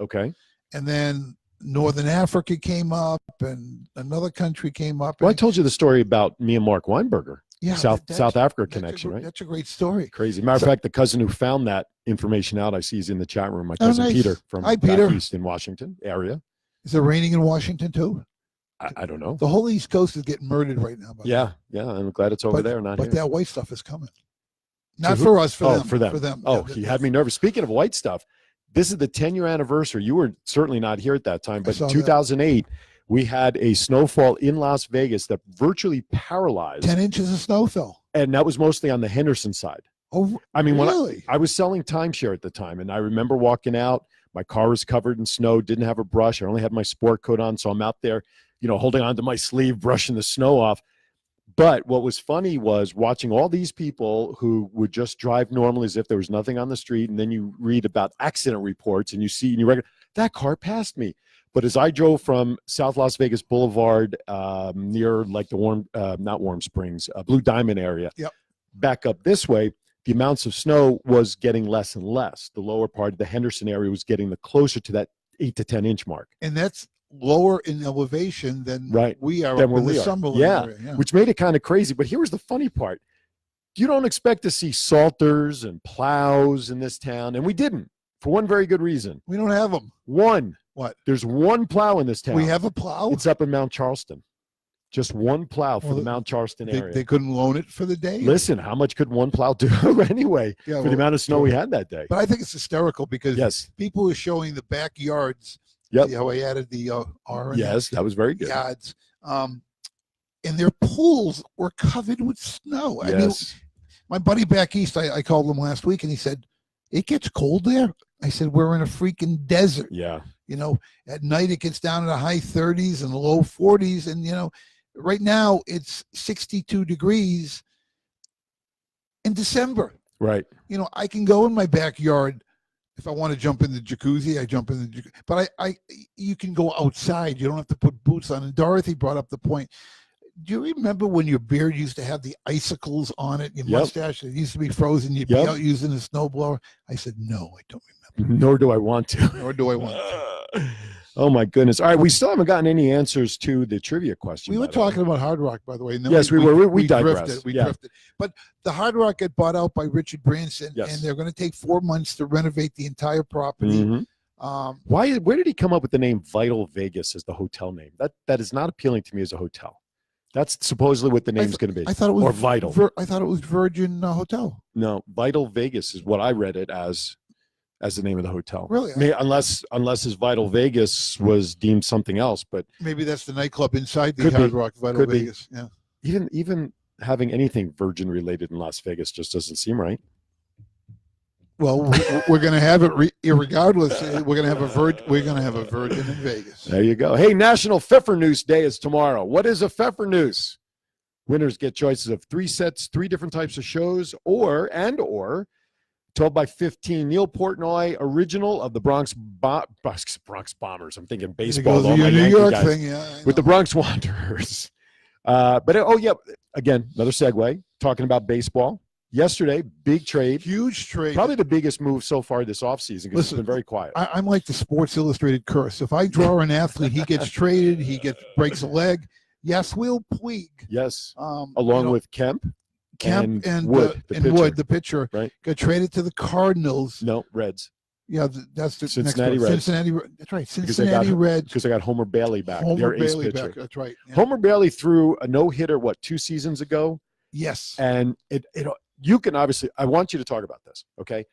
[SPEAKER 1] Okay.
[SPEAKER 2] And then Northern Africa came up, and another country came up.
[SPEAKER 1] Well, I told you the story about me and Mark Weinberger.
[SPEAKER 2] Yeah,
[SPEAKER 1] South Africa connection, right?
[SPEAKER 2] That's a great story.
[SPEAKER 1] Crazy. Matter of fact, the cousin who found that information out, I see he's in the chat room. My cousin
[SPEAKER 2] nice.
[SPEAKER 1] Peter from
[SPEAKER 2] Hi,
[SPEAKER 1] back
[SPEAKER 2] Peter.
[SPEAKER 1] east in Washington area.
[SPEAKER 2] Is it raining in Washington too?
[SPEAKER 1] I don't know.
[SPEAKER 2] The whole East Coast is getting murdered right now.
[SPEAKER 1] Yeah. I'm glad it's over there, not
[SPEAKER 2] but
[SPEAKER 1] here.
[SPEAKER 2] But that white stuff is coming. Not for us, for them.
[SPEAKER 1] For them. Oh, he had me nervous. Speaking of white stuff, this is the 10-year anniversary. You were certainly not here at that time, but in 2008, we had a snowfall in Las Vegas that virtually paralyzed.
[SPEAKER 2] 10 inches of snow fell.
[SPEAKER 1] And that was mostly on the Henderson side.
[SPEAKER 2] Oh,
[SPEAKER 1] I mean,
[SPEAKER 2] really?
[SPEAKER 1] when I was selling timeshare at the time, and I remember walking out, my car was covered in snow, didn't have a brush. I only had my sport coat on, so I'm out there, holding onto my sleeve, brushing the snow off. But what was funny was watching all these people who would just drive normally as if there was nothing on the street, and then you read about accident reports, and you see, and you reckon, that car passed me. But as I drove from South Las Vegas Boulevard near like the not Warm Springs, Blue Diamond area, back up this way, the amounts of snow was getting less and less. The lower part of the Henderson area was getting closer to that 8 to 10 inch mark.
[SPEAKER 2] And that's lower in elevation than we are
[SPEAKER 1] than
[SPEAKER 2] up in the Summerlin area. Yeah,
[SPEAKER 1] which made it kind of crazy. But here's the funny part. You don't expect to see salters and plows in this town, and we didn't, for one very good reason.
[SPEAKER 2] We don't have them.
[SPEAKER 1] One.
[SPEAKER 2] What?
[SPEAKER 1] There's one plow in this town.
[SPEAKER 2] We have a plow?
[SPEAKER 1] It's up in Mount Charleston. Just one plow for the Mount Charleston area.
[SPEAKER 2] They couldn't loan it for the day?
[SPEAKER 1] Listen, how much could one plow do anyway for the amount of snow we had that day?
[SPEAKER 2] But I think it's hysterical because people are showing the backyards.
[SPEAKER 1] Yep.
[SPEAKER 2] See how I added the R?
[SPEAKER 1] Yes, that was very good.
[SPEAKER 2] Yards. And their pools were covered with snow.
[SPEAKER 1] Yes.
[SPEAKER 2] I mean, my buddy back east, I called him last week, and he said, it gets cold there? I said, we're in a freaking desert.
[SPEAKER 1] Yeah.
[SPEAKER 2] At night it gets down to the high 30s and the low 40s. And, right now it's 62 degrees in December.
[SPEAKER 1] Right.
[SPEAKER 2] I can go in my backyard. If I want to jump in the jacuzzi, I jump in the jacuzzi. But you can go outside. You don't have to put boots on. And Dorothy brought up the point. Do you remember when your beard used to have the icicles on it, your mustache? It used to be frozen. You'd be out using a snowblower. I said, no, I don't remember.
[SPEAKER 1] Nor do I want to.
[SPEAKER 2] Nor do I want to.
[SPEAKER 1] Oh, my goodness. All right. We still haven't gotten any answers to the trivia question.
[SPEAKER 2] We were talking about Hard Rock, by the way.
[SPEAKER 1] Yes, we were. We digressed.
[SPEAKER 2] Drifted. We drifted. But the Hard Rock got bought out by Richard Branson, and they're going to take 4 months to renovate the entire property.
[SPEAKER 1] Mm-hmm. Where did he come up with the name Vital Vegas as the hotel name? That is not appealing to me as a hotel. That's supposedly what the name's going to be.
[SPEAKER 2] I thought it was
[SPEAKER 1] Vital.
[SPEAKER 2] I thought it was Virgin Hotel.
[SPEAKER 1] No, Vital Vegas is what I read it as the name of the hotel.
[SPEAKER 2] Really?
[SPEAKER 1] Unless his Vital Vegas was deemed something else, but
[SPEAKER 2] maybe that's the nightclub inside the Hard Rock Vital Vegas. Yeah.
[SPEAKER 1] Even having anything Virgin related in Las Vegas just doesn't seem right.
[SPEAKER 2] Well, we're going to have it regardless. We're going to have a Virgin in Vegas.
[SPEAKER 1] There you go. Hey, National Pfeffernuss Day is tomorrow. What is a Pfeffernuss? Winners get choices of 3 sets, 3 different types of shows, or 12 by 15 Neal Portnoy original of the Bronx Bombers. I'm thinking baseball.
[SPEAKER 2] The New York thing,
[SPEAKER 1] with the Bronx Wanderers. Again, another segue. Talking about baseball. Yesterday, big trade.
[SPEAKER 2] Huge trade.
[SPEAKER 1] Probably the biggest move so far this offseason because it's been very quiet.
[SPEAKER 2] I'm like the Sports Illustrated curse. If I draw an athlete, he gets traded, breaks a leg. Yes, we'll plead.
[SPEAKER 1] Yes, along with Kemp and Wood,
[SPEAKER 2] the pitcher,
[SPEAKER 1] right?
[SPEAKER 2] Got traded to the Cardinals.
[SPEAKER 1] No, Reds.
[SPEAKER 2] Yeah, that's the
[SPEAKER 1] Cincinnati
[SPEAKER 2] next
[SPEAKER 1] Reds.
[SPEAKER 2] That's right. Cincinnati Reds.
[SPEAKER 1] Because they got Homer Bailey back.
[SPEAKER 2] Homer
[SPEAKER 1] their ace
[SPEAKER 2] Bailey
[SPEAKER 1] pitcher.
[SPEAKER 2] back. That's right. Yeah.
[SPEAKER 1] Homer Bailey threw a no-hitter, 2 seasons ago?
[SPEAKER 2] Yes.
[SPEAKER 1] And you can obviously, I want you to talk about this, okay?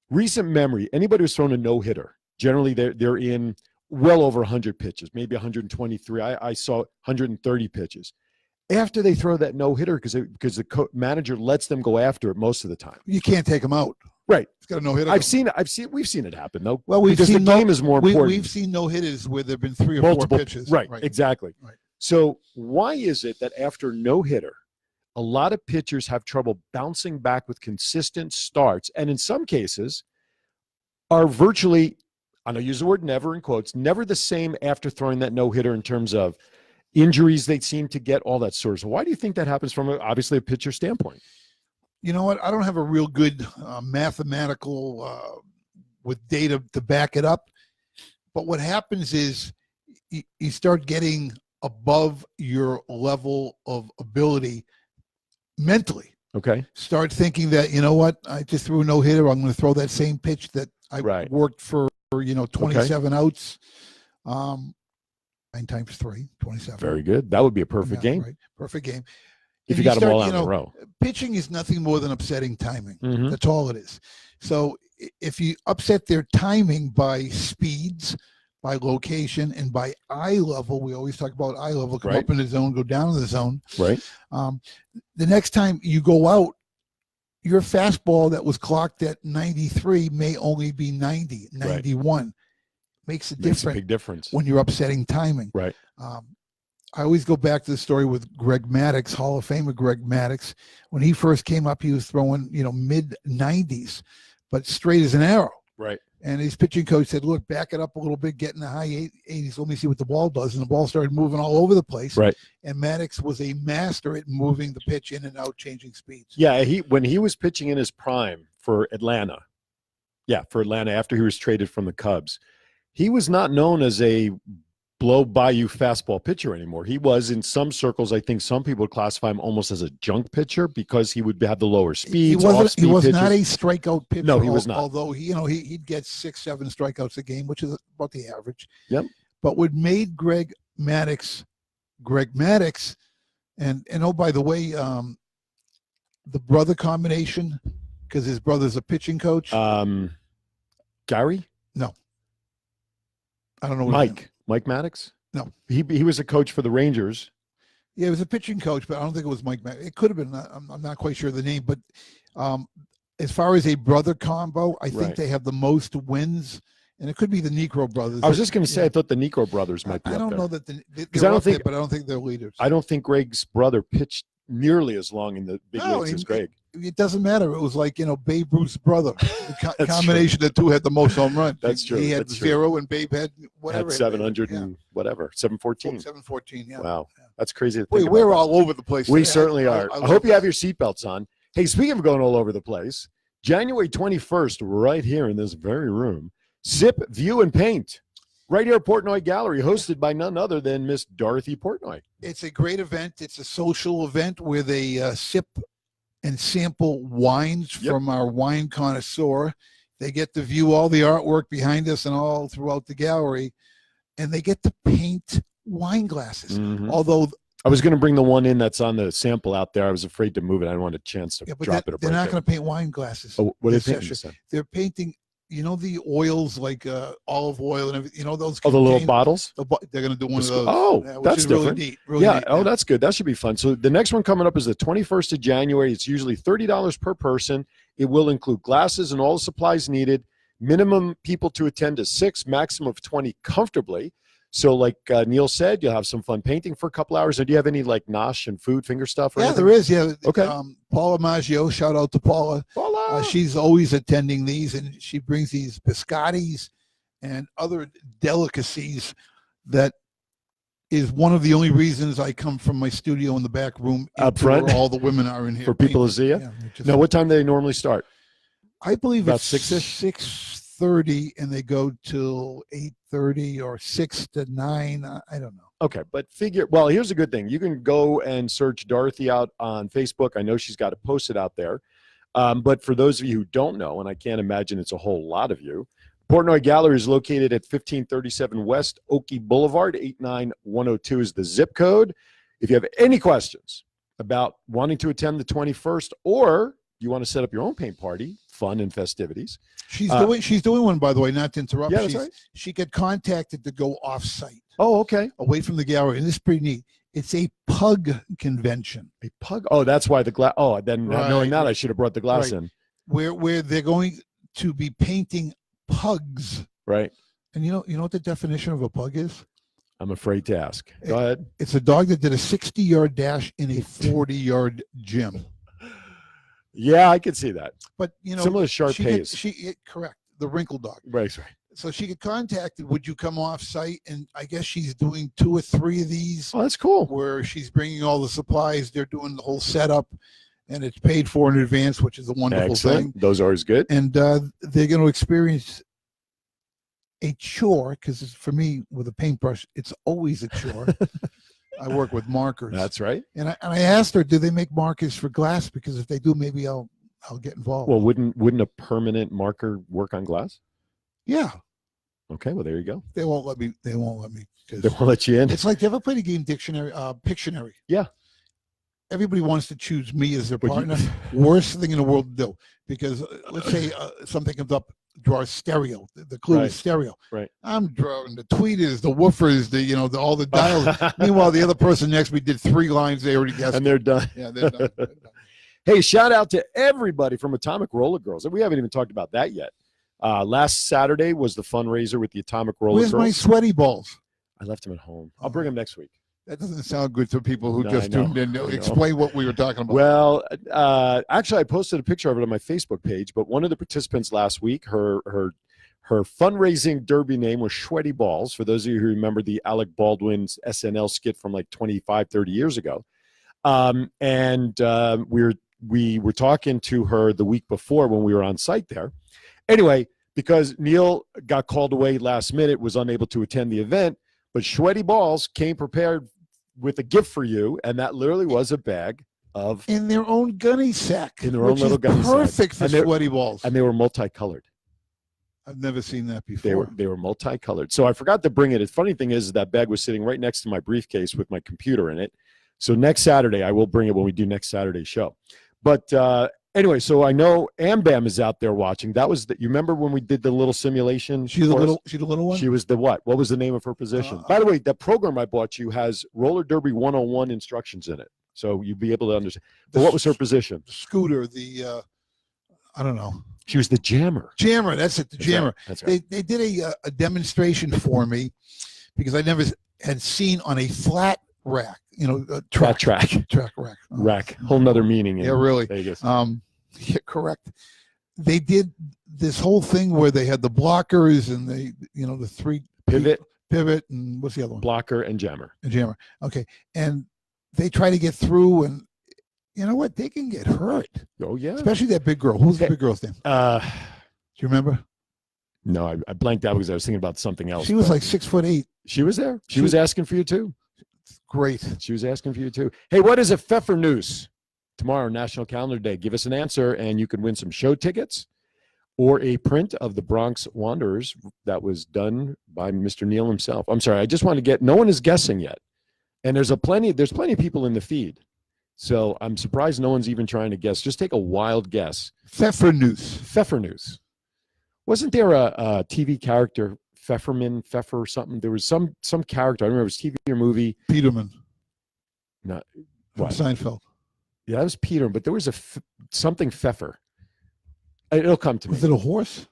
[SPEAKER 1] Recent memory, anybody who's thrown a no-hitter, generally they're in well over 100 pitches, maybe 123. I saw 130 pitches. After they throw that no-hitter, because the manager lets them go after it most of the time.
[SPEAKER 2] You can't take them out.
[SPEAKER 1] Right.
[SPEAKER 2] It's got a no-hitter.
[SPEAKER 1] We've seen it happen, though.
[SPEAKER 2] Well,
[SPEAKER 1] because the game is more important.
[SPEAKER 2] We've seen no-hitters where there have been 3 or 4 pitches.
[SPEAKER 1] Right, exactly.
[SPEAKER 2] Right.
[SPEAKER 1] So why is it that after no-hitter, a lot of pitchers have trouble bouncing back with consistent starts, and in some cases are virtually, I'm going to use the word never in quotes, never the same after throwing that no-hitter in terms of injuries they seem to get, all that sort of. So why do you think that happens from obviously a pitcher standpoint?
[SPEAKER 2] You know what? I don't have a real good mathematical with data to back it up, but what happens is you start getting above your level of ability mentally.
[SPEAKER 1] Okay.
[SPEAKER 2] Start thinking that, you know what, I just threw a no-hitter. I'm going to throw that same pitch that I worked for 27 outs. 9 times 3, 27.
[SPEAKER 1] Very good. That would be a perfect game.
[SPEAKER 2] Right. Perfect game.
[SPEAKER 1] If you got them all out in a row.
[SPEAKER 2] Pitching is nothing more than upsetting timing.
[SPEAKER 1] Mm-hmm.
[SPEAKER 2] That's all it is. So if you upset their timing by speeds, by location, and by eye level, we always talk about eye level, come up in the zone, go down in the zone.
[SPEAKER 1] Right.
[SPEAKER 2] The next time you go out, your fastball that was clocked at 93 may only be 90, 91. Right. Makes a big difference when you're upsetting timing.
[SPEAKER 1] Right.
[SPEAKER 2] I always go back to the story with Greg Maddux, Hall of Famer Greg Maddux. When he first came up, he was throwing, mid 90s, but straight as an arrow.
[SPEAKER 1] Right.
[SPEAKER 2] And his pitching coach said, look, back it up a little bit, get in the high 80s. Let me see what the ball does. And the ball started moving all over the place.
[SPEAKER 1] Right.
[SPEAKER 2] And Maddux was a master at moving the pitch in and out, changing speeds.
[SPEAKER 1] Yeah. When he was pitching in his prime for Atlanta. Yeah. For Atlanta, after he was traded from the Cubs, he was not known as a blow by you fastball pitcher anymore. He was, in some circles, I think some people would classify him almost as a junk pitcher because he would have the lower speeds.
[SPEAKER 2] He was not a strikeout pitcher.
[SPEAKER 1] No, he was not.
[SPEAKER 2] Although he'd get 6-7 strikeouts a game, which is about the average.
[SPEAKER 1] Yep.
[SPEAKER 2] But what made Greg Maddux, and oh, by the way, the brother combination, because his brother's a pitching coach.
[SPEAKER 1] Gary?
[SPEAKER 2] No. I don't know.
[SPEAKER 1] Mike Maddux?
[SPEAKER 2] No.
[SPEAKER 1] He was a coach for the Rangers.
[SPEAKER 2] Yeah, he was a pitching coach, but I don't think it was Mike Maddux. It could have been. I'm not quite sure of the name, but as far as a brother combo, I think they have the most wins, and it could be the Negro brothers.
[SPEAKER 1] I was just going to say, I thought the Negro brothers might be up there.
[SPEAKER 2] I don't know that they're up there, but I don't think they're leaders.
[SPEAKER 1] I don't think Greg's brother pitched nearly as long in the big leagues as Greg.
[SPEAKER 2] It doesn't matter. It was like, Babe Ruth's brother. The combination of the two had the most home runs.
[SPEAKER 1] That's true.
[SPEAKER 2] He had 0 and Babe had whatever.
[SPEAKER 1] Had 700 and whatever. 714.
[SPEAKER 2] 714, yeah.
[SPEAKER 1] Wow. That's crazy to think
[SPEAKER 2] Wait, we're all over the place.
[SPEAKER 1] We certainly are. I hope you have your seatbelts on. Hey, speaking of going all over the place, January 21st, right here in this very room, Sip, View, and Paint. Right here at Portnoy Gallery, hosted by none other than Miss Dorothy Portnoy.
[SPEAKER 2] It's a great event. It's a social event where they sip and sample wines from our wine connoisseur. They get to view all the artwork behind us and all throughout the gallery, and they get to paint wine glasses. Mm-hmm. Although
[SPEAKER 1] I was going to bring the one in that's on the sample out there. I was afraid to move it. I didn't want a chance to drop it.
[SPEAKER 2] They're not going to paint wine glasses.
[SPEAKER 1] Oh, what is it?
[SPEAKER 2] They're painting. The oils like olive oil and everything. Those.
[SPEAKER 1] Oh, the little bottles.
[SPEAKER 2] They're going to do one of those.
[SPEAKER 1] Oh, that's different.
[SPEAKER 2] Really neat. Really neat.
[SPEAKER 1] Oh, that's good. That should be fun. So the next one coming up is the 21st of January. It's usually $30 per person. It will include glasses and all the supplies needed. Minimum people to attend is 6, maximum of 20 comfortably. So like Neal said, you'll have some fun painting for a couple hours. And do you have any like nosh and food finger stuff? Or
[SPEAKER 2] Yeah,
[SPEAKER 1] anything?
[SPEAKER 2] there is. Yeah.
[SPEAKER 1] Okay.
[SPEAKER 2] Paula Maggio, shout out to Paula.
[SPEAKER 1] Voila.
[SPEAKER 2] She's always attending these, and she brings these biscottis and other delicacies that is one of the only reasons I come from my studio in the back room
[SPEAKER 1] Up front?
[SPEAKER 2] where all the women are in here.
[SPEAKER 1] For people to see you?
[SPEAKER 2] Yeah,
[SPEAKER 1] Now, what time do they normally start?
[SPEAKER 2] I believe
[SPEAKER 1] About
[SPEAKER 2] it's
[SPEAKER 1] 6-ish?
[SPEAKER 2] 6:30, and they go till 8:30 or 6 to 9. I don't know.
[SPEAKER 1] Okay, but well, here's a good thing. You can go and search Dorothy out on Facebook. I know she's got it posted out there. But for those of you who don't know, and I can't imagine it's a whole lot of you, Portnoy Gallery is located at 1537 West Oakey Boulevard. 89102 is the zip code. If you have any questions about wanting to attend the 21st, or you want to set up your own paint party, fun and festivities.
[SPEAKER 2] She's doing one, by the way, not to interrupt.
[SPEAKER 1] Yeah, that's right.
[SPEAKER 2] She got contacted to go off-site.
[SPEAKER 1] Oh, okay.
[SPEAKER 2] Away from the gallery, and this is pretty neat. It's a pug convention.
[SPEAKER 1] A pug? Oh, that's why the glass. Oh, then not knowing that, I should have brought the glass in.
[SPEAKER 2] Where they're going to be painting pugs.
[SPEAKER 1] Right.
[SPEAKER 2] And you know what the definition of a pug is?
[SPEAKER 1] I'm afraid to ask. Go ahead.
[SPEAKER 2] It's a dog that did a 60-yard dash in a 40-yard gym.
[SPEAKER 1] Yeah, I could see that.
[SPEAKER 2] But
[SPEAKER 1] similar to Shar-Pays.
[SPEAKER 2] Correct. The wrinkle dog.
[SPEAKER 1] Right.
[SPEAKER 2] So she get contacted. Would you come off site? And I guess she's doing 2 or 3 of these.
[SPEAKER 1] Oh, that's cool.
[SPEAKER 2] Where she's bringing all the supplies. They're doing the whole setup, and it's paid for in advance, which is a wonderful thing.
[SPEAKER 1] Those are always good.
[SPEAKER 2] And they're going to experience a chore, because for me, with a paintbrush, it's always a chore. I work with markers.
[SPEAKER 1] That's right.
[SPEAKER 2] And I asked her, do they make markers for glass? Because if they do, maybe I'll get involved.
[SPEAKER 1] Well, wouldn't a permanent marker work on glass?
[SPEAKER 2] Yeah.
[SPEAKER 1] Okay. Well, there you go.
[SPEAKER 2] They won't let me. They won't
[SPEAKER 1] let you in.
[SPEAKER 2] It's like, you ever played a game, Pictionary?
[SPEAKER 1] Yeah.
[SPEAKER 2] Everybody wants to choose me as their partner. Worst thing in the world to do, because let's say something comes up. Draw stereo. The clue is stereo.
[SPEAKER 1] Right.
[SPEAKER 2] I'm drawing the tweeters, the woofers, all the dials. Meanwhile, the other person next to me did 3 lines. They already guessed.
[SPEAKER 1] And they're done.
[SPEAKER 2] Yeah, they're done.
[SPEAKER 1] Hey, shout out to everybody from Atomic Roller Girls. We haven't even talked about that yet. Last Saturday was the fundraiser with the Atomic Roller Girls.
[SPEAKER 2] Where's my sweaty balls?
[SPEAKER 1] I left them at home. I'll bring them next week.
[SPEAKER 2] That doesn't sound good to people who just tuned in. Explain what we were talking about.
[SPEAKER 1] Well, actually, I posted a picture of it on my Facebook page, but one of the participants last week, her fundraising derby name was Sweaty Balls. For those of you who remember the Alec Baldwin's SNL skit from like 25, 30 years ago. We were talking to her the week before when we were on site there. Anyway, because Neal got called away last minute, was unable to attend the event, but Sweaty Balls came prepared with a gift for you, and that literally was a bag of...
[SPEAKER 2] In their own gunny sack.
[SPEAKER 1] In their own little gunny sack.
[SPEAKER 2] Perfect for Sweaty Balls.
[SPEAKER 1] And they were multicolored.
[SPEAKER 2] I've never seen that before.
[SPEAKER 1] They were multicolored. So I forgot to bring it. The funny thing is that bag was sitting right next to my briefcase with my computer in it. So next Saturday, I will bring it when we do next Saturday's show. But anyway, so I know Am Bam is out there watching. That was you remember when we did the little simulation?
[SPEAKER 2] She's the little one?
[SPEAKER 1] She was the what? What was the name of her position? By the way, the program I bought you has Roller Derby 101 instructions in it. So you'll be able to understand. But what was her position?
[SPEAKER 2] Scooter, I don't know.
[SPEAKER 1] She was the jammer.
[SPEAKER 2] Jammer, that's it, the jammer.
[SPEAKER 1] That's right.
[SPEAKER 2] They did a demonstration for me, because I never had seen on a flat rack, track rack.
[SPEAKER 1] Rack. Whole nother meaning in
[SPEAKER 2] really.
[SPEAKER 1] Vegas.
[SPEAKER 2] Yeah, correct. They did this whole thing where they had the blockers and the 3 pivot, and what's the other one?
[SPEAKER 1] Blocker and jammer.
[SPEAKER 2] Okay. And they try to get through, and you know what? They can get hurt.
[SPEAKER 1] Oh yeah.
[SPEAKER 2] Especially that big girl. Who's the big girl's name? Do you remember?
[SPEAKER 1] No, I blanked out because I was thinking about something else.
[SPEAKER 2] She was like 6'8".
[SPEAKER 1] She was there. She was asking for you too.
[SPEAKER 2] Great.
[SPEAKER 1] She was asking for you too. Hey, what is a Pfeffer News? Tomorrow, National Calendar Day. Give us an answer, and you can win some show tickets or a print of the Bronx Wanderers that was done by Mr. Neal himself. I'm sorry, I just want to get. No one is guessing yet, and there's plenty of people in the feed, so I'm surprised no one's even trying to guess. Just take a wild guess.
[SPEAKER 2] Pfeffer News.
[SPEAKER 1] Wasn't there a TV character? Pfeffer something. There was some character. I don't remember if it was TV or movie.
[SPEAKER 2] Peterman.
[SPEAKER 1] Not
[SPEAKER 2] from
[SPEAKER 1] what?
[SPEAKER 2] Seinfeld.
[SPEAKER 1] Yeah, that was Peter, but there was something Pfeffer. It'll come to me.
[SPEAKER 2] Was it a horse?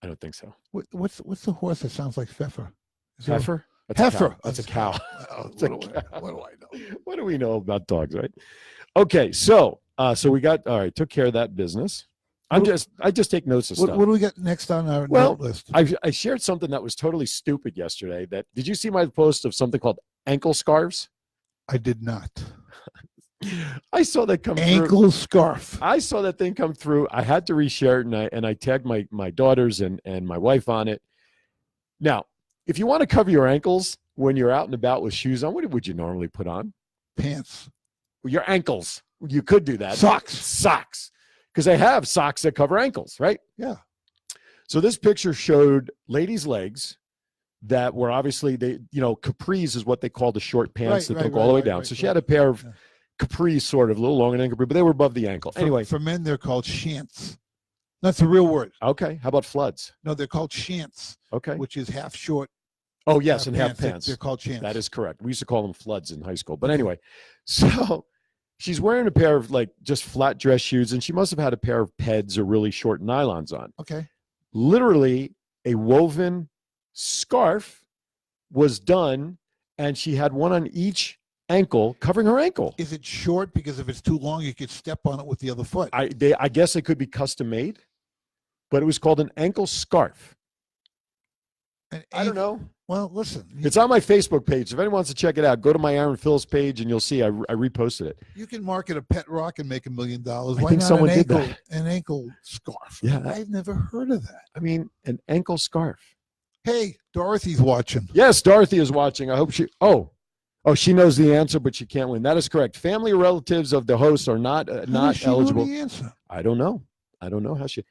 [SPEAKER 1] I don't think so.
[SPEAKER 2] What's the horse that sounds like Pfeffer? Is there a-
[SPEAKER 1] Heifer?
[SPEAKER 2] Heifer.
[SPEAKER 1] That's a cow.
[SPEAKER 2] What
[SPEAKER 1] It's a
[SPEAKER 2] do
[SPEAKER 1] cow.
[SPEAKER 2] what do I know?
[SPEAKER 1] What do we know about dogs, right? Okay, so we got all right. Took care of that business. I just take notes of stuff.
[SPEAKER 2] What do we got next on our
[SPEAKER 1] Well,
[SPEAKER 2] note list?
[SPEAKER 1] I shared something that was totally stupid yesterday. Did you see my post of something called ankle scarves?
[SPEAKER 2] I did not.
[SPEAKER 1] I saw that come through.
[SPEAKER 2] Ankle scarf.
[SPEAKER 1] I saw that thing come through. I had to reshare it, and I tagged my daughters and my wife on it. Now, if you want to cover your ankles when you're out and about with shoes on, what would you normally put on?
[SPEAKER 2] Pants.
[SPEAKER 1] Your ankles. You could do that.
[SPEAKER 2] Socks.
[SPEAKER 1] Because they have socks that cover ankles, right?
[SPEAKER 2] Yeah.
[SPEAKER 1] So this picture showed ladies' legs that were obviously capris is what they call the short pants that took all the way down. So she had a pair of capris, sort of a little longer than capri, but they were above the ankle. Anyway,
[SPEAKER 2] for men, they're called shants. That's a real word.
[SPEAKER 1] Okay. How about floods?
[SPEAKER 2] No, they're called shants.
[SPEAKER 1] Okay.
[SPEAKER 2] Which is half short.
[SPEAKER 1] Oh, yes, and half pants.
[SPEAKER 2] They're called shants.
[SPEAKER 1] That is correct. We used to call them floods in high school. But anyway, so she's wearing a pair of just flat dress shoes, and she must have had a pair of Peds or really short nylons on.
[SPEAKER 2] Okay.
[SPEAKER 1] Literally a woven scarf was done, and she had one on each ankle covering her ankle.
[SPEAKER 2] Is it short? Because if it's too long, you could step on it with the other foot.
[SPEAKER 1] I guess it could be custom made, but it was called an ankle scarf. I don't know.
[SPEAKER 2] Well, listen.
[SPEAKER 1] It's on my Facebook page. If anyone wants to check it out, go to my Aaron Phillips page, and you'll see I reposted it.
[SPEAKER 2] You can market a pet rock and make $1 million. Why
[SPEAKER 1] I think
[SPEAKER 2] not
[SPEAKER 1] someone did that.
[SPEAKER 2] An ankle scarf?
[SPEAKER 1] Yeah.
[SPEAKER 2] I've never heard of that.
[SPEAKER 1] I mean, an ankle scarf.
[SPEAKER 2] Hey, Dorothy's watching.
[SPEAKER 1] Yes, Dorothy is watching. I hope she. Oh, she knows the answer, but she can't win. That is correct. Family or relatives of the host are not eligible.
[SPEAKER 2] Know the answer?
[SPEAKER 1] I don't know how she.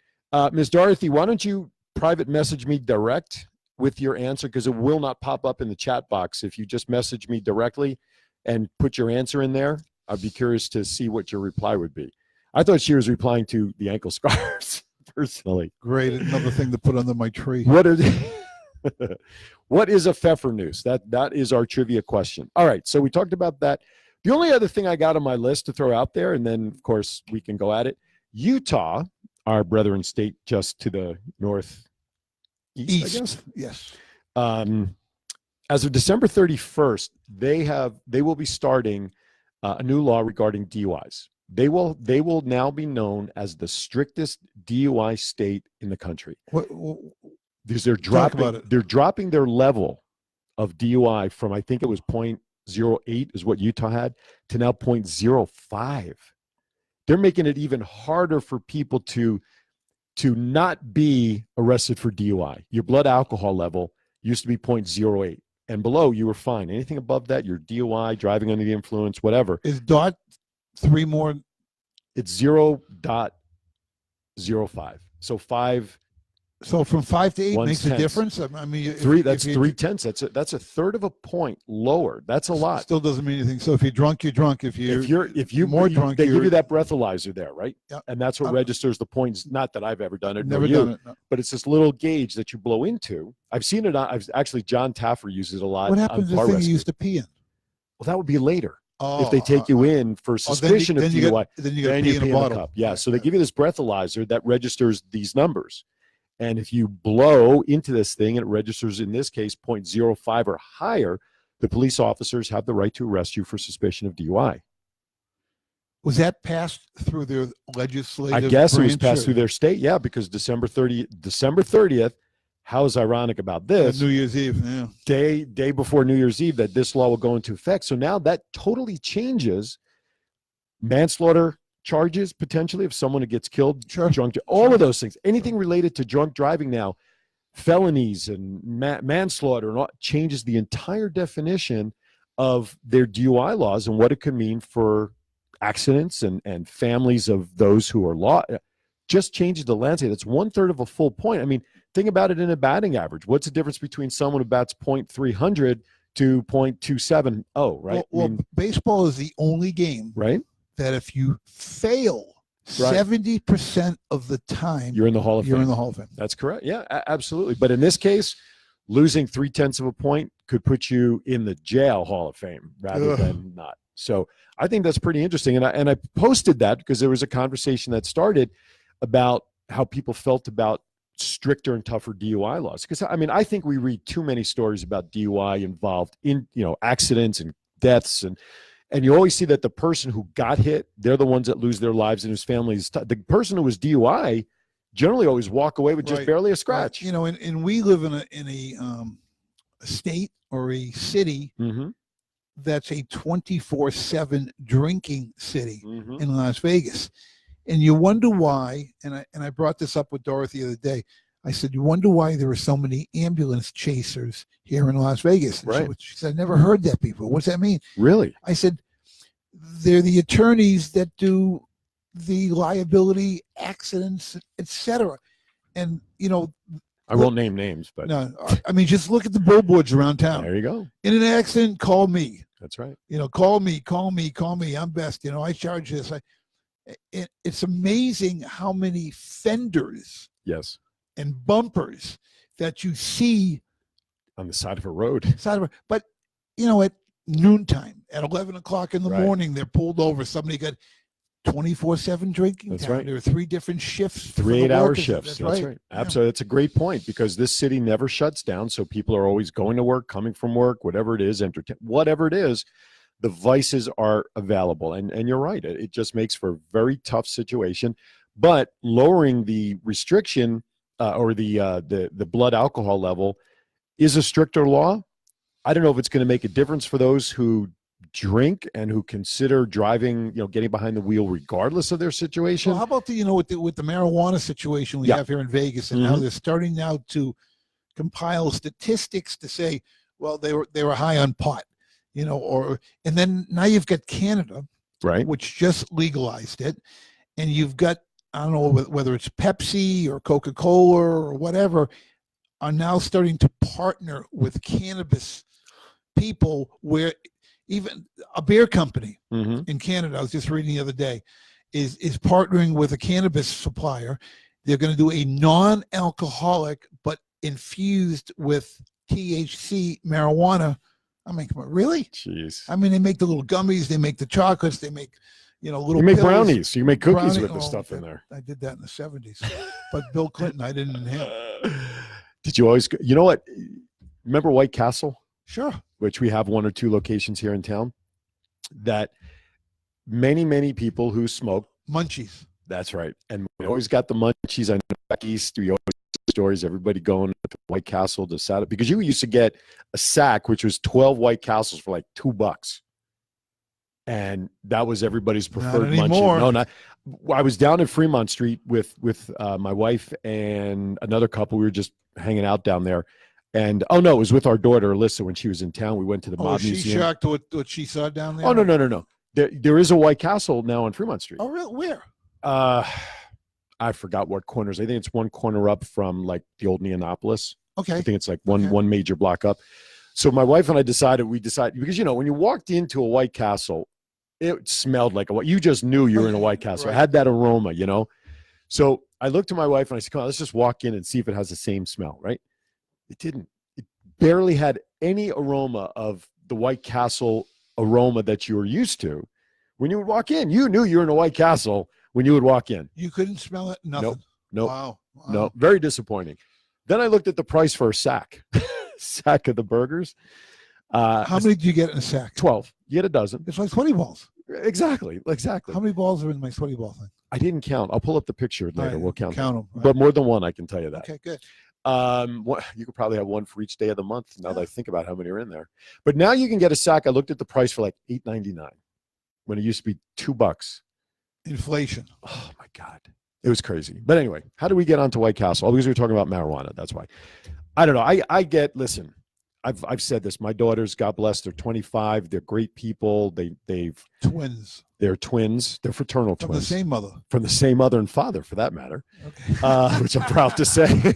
[SPEAKER 1] Ms. Dorothy, why don't you private message me direct with your answer, because it will not pop up in the chat box if you just message me directly and put your answer in there. I'd be curious to see what your reply would be. I thought she was replying to the ankle scarves personally.
[SPEAKER 2] Great, another thing to put under my tree.
[SPEAKER 1] What is a Pfeffer noose? That is our trivia question. All right, so we talked about that. The only other thing I got on my list to throw out there, and then of course we can go at it. Utah, our brethren state just to the northeast, I guess.
[SPEAKER 2] Yes.
[SPEAKER 1] As of December 31st, they will be starting a new law regarding DUIs. They will now be known as the strictest DUI state in the country. Because they're dropping their level of DUI from, I think it was 0.08 is what Utah had, to now 0.05. They're making it even harder for people to not be arrested for DUI. Your blood alcohol level used to be 0.08, and below you were fine. Anything above that, you're DUI, driving under the influence, whatever.
[SPEAKER 2] Is DOT 3 more?
[SPEAKER 1] It's 0.05. So 5.
[SPEAKER 2] So from 5 to 8 makes a
[SPEAKER 1] tenth.
[SPEAKER 2] difference. I mean,
[SPEAKER 1] That's 0.3. That's a third of a point lower. That's a lot.
[SPEAKER 2] Still doesn't mean anything. So if you're drunk, you're drunk. If you're more drunk,
[SPEAKER 1] they give you that breathalyzer there, right?
[SPEAKER 2] Yeah.
[SPEAKER 1] And that's what registers the points. Not that I've ever done it.
[SPEAKER 2] Never done it. No.
[SPEAKER 1] But it's this little gauge that you blow into. I've seen it. Actually, John Taffer uses it a lot.
[SPEAKER 2] What happens if you used to pee in?
[SPEAKER 1] Well, that would be later.
[SPEAKER 2] Oh,
[SPEAKER 1] if they take you in for suspicion of DUI,
[SPEAKER 2] then you got to pee in a bottle.
[SPEAKER 1] Cup. Yeah. So they give you this breathalyzer that registers these numbers. And if you blow into this thing and it registers, in this case, 0.05 or higher, the police officers have the right to arrest you for suspicion of DUI.
[SPEAKER 2] Was that passed through their legislative
[SPEAKER 1] I guess it was
[SPEAKER 2] branch,
[SPEAKER 1] passed through their state, yeah, because December 30th, how is ironic about this?
[SPEAKER 2] New Year's Eve, yeah.
[SPEAKER 1] Day before New Year's Eve, that this law will go into effect. So now that totally changes manslaughter charges, potentially, if someone gets killed, drunk, all of those things, anything related to drunk driving now, felonies and manslaughter, and all, changes the entire definition of their DUI laws and what it could mean for accidents and families of those who are just changes the landscape. That's 1/3 of a full point. I mean, think about it in a batting average. What's the difference between someone who bats .300 to .270, right?
[SPEAKER 2] Well, baseball is the only game,
[SPEAKER 1] right,
[SPEAKER 2] that if you fail 70% of the time,
[SPEAKER 1] you're in the Hall of Fame.
[SPEAKER 2] In the Hall of Fame.
[SPEAKER 1] That's correct. Yeah, absolutely. But in this case, losing 0.3 of a point could put you in the jail Hall of Fame rather than not. So I think that's pretty interesting. And I posted that because there was a conversation that started about how people felt about stricter and tougher DUI laws. Because I mean, I think we read too many stories about DUI involved in, accidents and deaths, and you always see that the person who got hit, they're the ones that lose their lives and whose families. The person who was DUI generally always walk away with just barely a scratch.
[SPEAKER 2] Right. And we live in a state or a city that's a 24/7 drinking city in Las Vegas. And you wonder why, and I brought this up with Dorothy the other day. I said, you wonder why there are so many ambulance chasers here in Las Vegas. And she said, I never heard that before. What's that mean?
[SPEAKER 1] Really?
[SPEAKER 2] I said, they're the attorneys that do the liability, accidents, etc. And,
[SPEAKER 1] I won't name names, but
[SPEAKER 2] no, I mean, just look at the billboards around town.
[SPEAKER 1] There you go.
[SPEAKER 2] In an accident, call me.
[SPEAKER 1] That's right.
[SPEAKER 2] Call me. I'm best. I charge this. It's amazing how many fenders and bumpers that you see
[SPEAKER 1] on the side of a road.
[SPEAKER 2] But at noontime, at 11 o'clock in the morning, they're pulled over. Somebody got 24/7 drinking.
[SPEAKER 1] That's
[SPEAKER 2] time.
[SPEAKER 1] right.
[SPEAKER 2] There are 3 different shifts.
[SPEAKER 1] 3 8-hour shifts. That's right.
[SPEAKER 2] Yeah.
[SPEAKER 1] Absolutely. That's a great point, because this city never shuts down. So people are always going to work, coming from work, whatever it is, whatever it is, the vices are available. And you're right. It just makes for a very tough situation. But lowering the restriction or the blood alcohol level is a stricter law. I don't know if it's going to make a difference for those who drink and who consider driving, getting behind the wheel regardless of their situation.
[SPEAKER 2] Well, how about with the marijuana situation we have here in Vegas, and how they're starting now to compile statistics to say, well, they were high on pot, and then now you've got Canada,
[SPEAKER 1] right,
[SPEAKER 2] which just legalized it, and you've got, I don't know whether it's Pepsi or Coca-Cola or whatever, are now starting to partner with cannabis people, where even a beer company in Canada, I was just reading the other day, is partnering with a cannabis supplier. They're going to do a non-alcoholic but infused with THC marijuana. I mean, come on, really?
[SPEAKER 1] Jeez.
[SPEAKER 2] I mean, they make the little gummies, they make the chocolates, they make little.
[SPEAKER 1] You make
[SPEAKER 2] pills,
[SPEAKER 1] brownies. You make cookies with the stuff in there.
[SPEAKER 2] I did that in the 70s, but Bill Clinton, I didn't inhale.
[SPEAKER 1] Did you always? You know what? Remember White Castle?
[SPEAKER 2] Sure.
[SPEAKER 1] Which we have 1 or 2 locations here in town. That many people who smoke
[SPEAKER 2] munchies.
[SPEAKER 1] That's right, and we always got the munchies. I know back east, we always stories. Everybody going to White Castle to Saturday, because you used to get a sack, which was 12 White Castles for like $2. And that was everybody's preferred munchie. No, not. I was down in Fremont Street with my wife and another couple. We were just hanging out down there, and it was with our daughter Alyssa when she was in town. We went to the Mob Museum.
[SPEAKER 2] Was she shocked at what she saw down there?
[SPEAKER 1] Oh no. There is a White Castle now on Fremont Street.
[SPEAKER 2] Oh, really? Where?
[SPEAKER 1] I forgot what corners. I think it's one corner up from like the old Neonopolis.
[SPEAKER 2] Okay.
[SPEAKER 1] I think it's like one major block up. So my wife and I decided because when you walked into a White Castle, it smelled like you just knew you were in a White Castle.
[SPEAKER 2] Right.
[SPEAKER 1] It had that aroma, So I looked at my wife and I said, come on, let's just walk in and see if it has the same smell, right? It didn't. It barely had any aroma of the White Castle aroma that you were used to. When you would walk in, you knew you were in a White Castle when you would walk in.
[SPEAKER 2] You couldn't smell it? Nothing?
[SPEAKER 1] Nope.
[SPEAKER 2] Wow.
[SPEAKER 1] No, very disappointing. Then I looked at the price for a sack of the burgers.
[SPEAKER 2] How many do you get in a sack?
[SPEAKER 1] 12. You get a dozen.
[SPEAKER 2] It's like 20 balls.
[SPEAKER 1] Exactly.
[SPEAKER 2] How many balls are in my 20 ball thing?
[SPEAKER 1] I didn't count. I'll pull up the picture later.
[SPEAKER 2] Right.
[SPEAKER 1] We'll count them.
[SPEAKER 2] Right.
[SPEAKER 1] But more than one, I can tell you that.
[SPEAKER 2] Okay, good.
[SPEAKER 1] You could probably have one for each day of the month now that I think about how many are in there. But now you can get a sack. I looked at the price for like $8.99 when it used to be $2.
[SPEAKER 2] Inflation.
[SPEAKER 1] Oh my God. It was crazy. But anyway, how do we get onto White Castle? Because we were talking about marijuana. That's why. I don't know. Listen, I've said this. My daughters, God bless, they're 25. They're great people. They've
[SPEAKER 2] twins.
[SPEAKER 1] They're twins. They're fraternal twins.
[SPEAKER 2] From the same mother.
[SPEAKER 1] From the same mother and father, for that matter.
[SPEAKER 2] Okay.
[SPEAKER 1] Which I'm proud to say.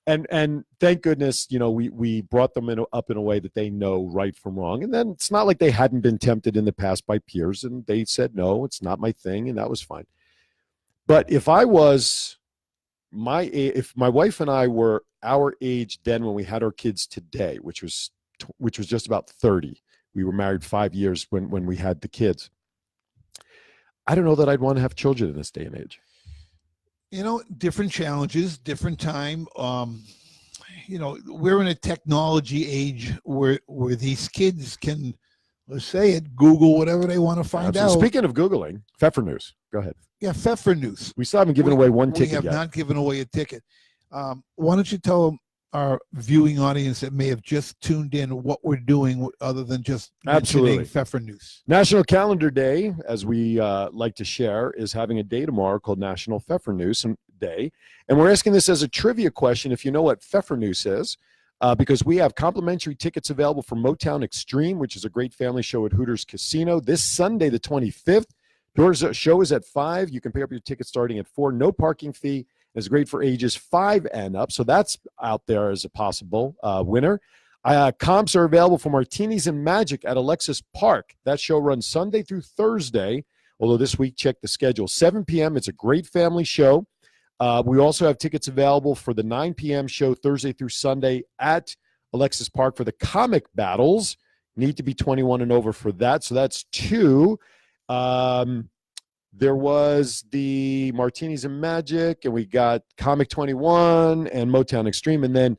[SPEAKER 1] And thank goodness, we brought them up in a way that they know right from wrong. And then it's not like they hadn't been tempted in the past by peers, and they said, no, it's not my thing, and that was fine. But if my wife and I were our age then when we had our kids today, which was just about 30, we were married 5 years when we had the kids. I don't know that I'd want to have children in this day and age.
[SPEAKER 2] Different challenges, different time. We're in a technology age where these kids can, let's say it, Google whatever they want to find out.
[SPEAKER 1] Speaking of Googling, Pfeffer News. Go ahead.
[SPEAKER 2] Yeah, Pfeffer News.
[SPEAKER 1] We still haven't given away one ticket
[SPEAKER 2] yet. We have
[SPEAKER 1] yet.
[SPEAKER 2] not given away a ticket. Why don't you tell our viewing audience that may have just tuned in what we're doing other than just mentioning Pfeffer News?
[SPEAKER 1] National Calendar Day, as we like to share, is having a day tomorrow called National Pfeffer News Day. And we're asking this as a trivia question, if you know what Pfeffer News is, because we have complimentary tickets available for Motown Extreme, which is a great family show at Hooters Casino, this Sunday, the 25th. Doors show is at 5. You can pick up your ticket starting at 4. No parking fee. It's great for ages 5 and up. So that's out there as a possible winner. Comps are available for Martinis and Magic at Alexis Park. That show runs Sunday through Thursday, although this week, check the schedule. 7 p.m. It's a great family show. We also have tickets available for the 9 p.m. show Thursday through Sunday at Alexis Park for the comic battles. Need to be 21 and over for that. So that's 2. There was the Martinis and Magic, and we got Comic 21 and Motown Extreme. And then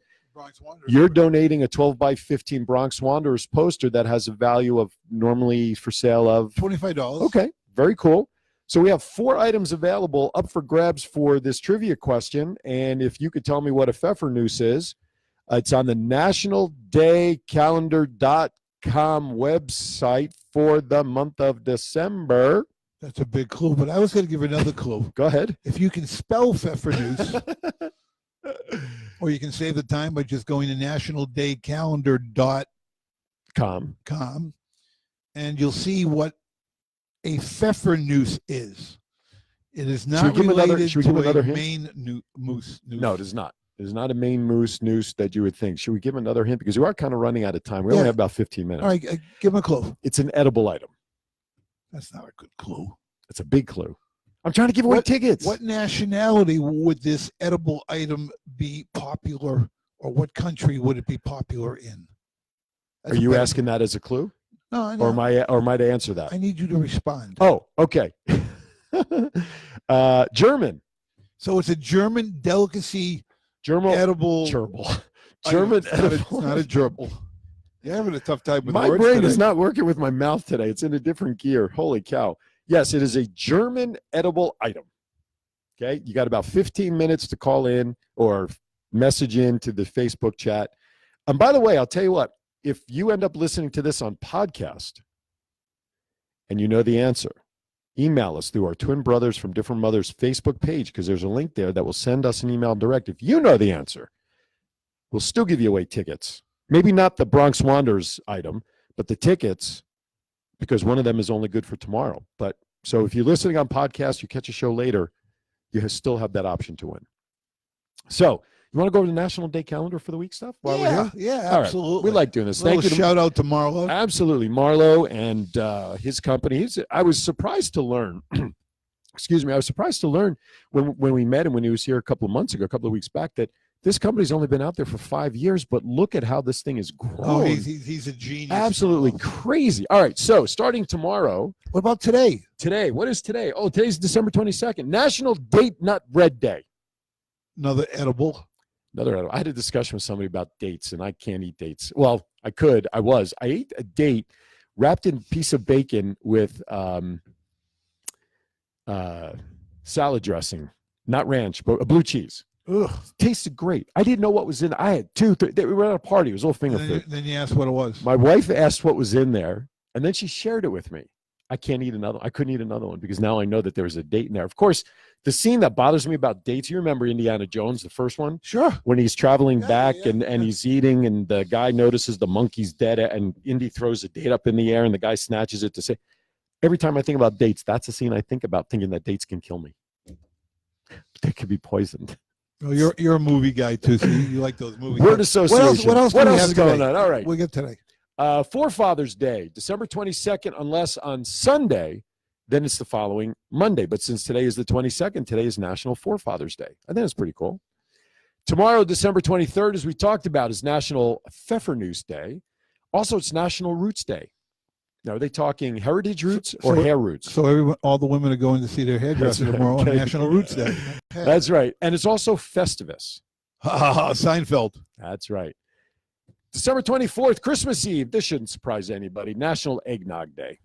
[SPEAKER 1] you're donating a 12 by 15 Bronx Wanderers poster that has a value of normally for sale of
[SPEAKER 2] $25.
[SPEAKER 1] Okay, very cool. So we have 4 items available up for grabs for this trivia question. And if you could tell me what a Pfeffer News is, it's on the nationaldaycalendar.com website for the month of December.
[SPEAKER 2] That's a big clue, but I was going to give another clue.
[SPEAKER 1] Go ahead.
[SPEAKER 2] If you can spell Pfeffer News, or you can save the time by just going to nationaldaycalendar.com, and you'll see what a Pfeffer News is. It is not related to a Maine moose news.
[SPEAKER 1] No, it is not. It is not a Maine moose noose that you would think. Should we give another hint? Because we are kind of running out of time. We only have about 15 minutes.
[SPEAKER 2] All right, give him a clue.
[SPEAKER 1] It's an edible item.
[SPEAKER 2] That's not a good clue.
[SPEAKER 1] It's a big clue. I'm trying to give away tickets.
[SPEAKER 2] What nationality would this edible item be popular, or what country would it be popular in?
[SPEAKER 1] Are you asking that as a clue?
[SPEAKER 2] No, I know.
[SPEAKER 1] Or am I to answer that?
[SPEAKER 2] I need you to respond.
[SPEAKER 1] Oh, okay. German.
[SPEAKER 2] So it's a German delicacy.
[SPEAKER 1] Edible. German edible.
[SPEAKER 2] It's not a gerbil. You're having a tough time with
[SPEAKER 1] my
[SPEAKER 2] words
[SPEAKER 1] brain
[SPEAKER 2] today.
[SPEAKER 1] is not working with my mouth today. It's in a different gear. Holy cow. Yes, it is a German edible item. Okay, you got about 15 minutes to call in or message in to the Facebook chat. And by the way, I'll tell you what, if you end up listening to this on podcast and you know the answer, email us through our Twin Brothers from Different Mothers Facebook page, because there's a link there that will send us an email direct. If you know the answer, we'll still give you away tickets. Maybe not the Bronx Wanderers item, but the tickets, because one of them is only good for tomorrow. But so if you're listening on podcast, you catch a show later, you still have that option to win. So you want to go over the National Day Calendar for the week stuff while we're here?
[SPEAKER 2] Yeah,
[SPEAKER 1] All
[SPEAKER 2] absolutely.
[SPEAKER 1] Right. We like doing this.
[SPEAKER 2] Thank you. Shout out to Marlo.
[SPEAKER 1] Absolutely. Marlo and his company. I was surprised to learn, excuse me, I was surprised to learn when we met him when he was here a couple of weeks back, that this company's only been out there for 5 years, but look at how this thing is grown.
[SPEAKER 2] Oh, he's a genius.
[SPEAKER 1] Absolutely crazy. All right, so starting tomorrow.
[SPEAKER 2] What about today?
[SPEAKER 1] Today, what is today? Oh, today's December 22nd, National Date Nut Red Day.
[SPEAKER 2] Another edible.
[SPEAKER 1] I had a discussion with somebody about dates, and I can't eat dates. Well, I could. I ate a date wrapped in a piece of bacon with salad dressing, not ranch, but a blue cheese.
[SPEAKER 2] Ugh.
[SPEAKER 1] Tasted great. I didn't know what was in it. I had 2, 3. We were at a party. It was all finger food.
[SPEAKER 2] Then you asked what it was.
[SPEAKER 1] My wife asked what was in there, and then she shared it with me. I couldn't eat another one because now I know that there was a date in there. Of course, the scene that bothers me about dates, you remember Indiana Jones, the first one?
[SPEAKER 2] Sure.
[SPEAKER 1] When he's traveling back and he's eating, and the guy notices the monkey's dead, and Indy throws a date up in the air, and the guy snatches it to say, every time I think about dates, that's the scene I think about, thinking that dates can kill me. They could be poisoned.
[SPEAKER 2] Oh, you're a movie guy too, so you like those movies.
[SPEAKER 1] Word association.
[SPEAKER 2] What else
[SPEAKER 1] is going on? All right.
[SPEAKER 2] We get today.
[SPEAKER 1] For Father's Day, December 22nd, unless on Sunday, then it's the following Monday. But since today is the 22nd, today is National Forefathers Day. I think it's pretty cool. Tomorrow, December 23rd, as we talked about, is National Pfeffer News Day. Also, it's National Roots Day. Now, are they talking heritage roots or hair roots?
[SPEAKER 2] So all the women are going to see their hairdresser tomorrow on National Roots Day.
[SPEAKER 1] That's right. And it's also Festivus.
[SPEAKER 2] Seinfeld.
[SPEAKER 1] That's right. December 24th, Christmas Eve. This shouldn't surprise anybody. National Eggnog Day.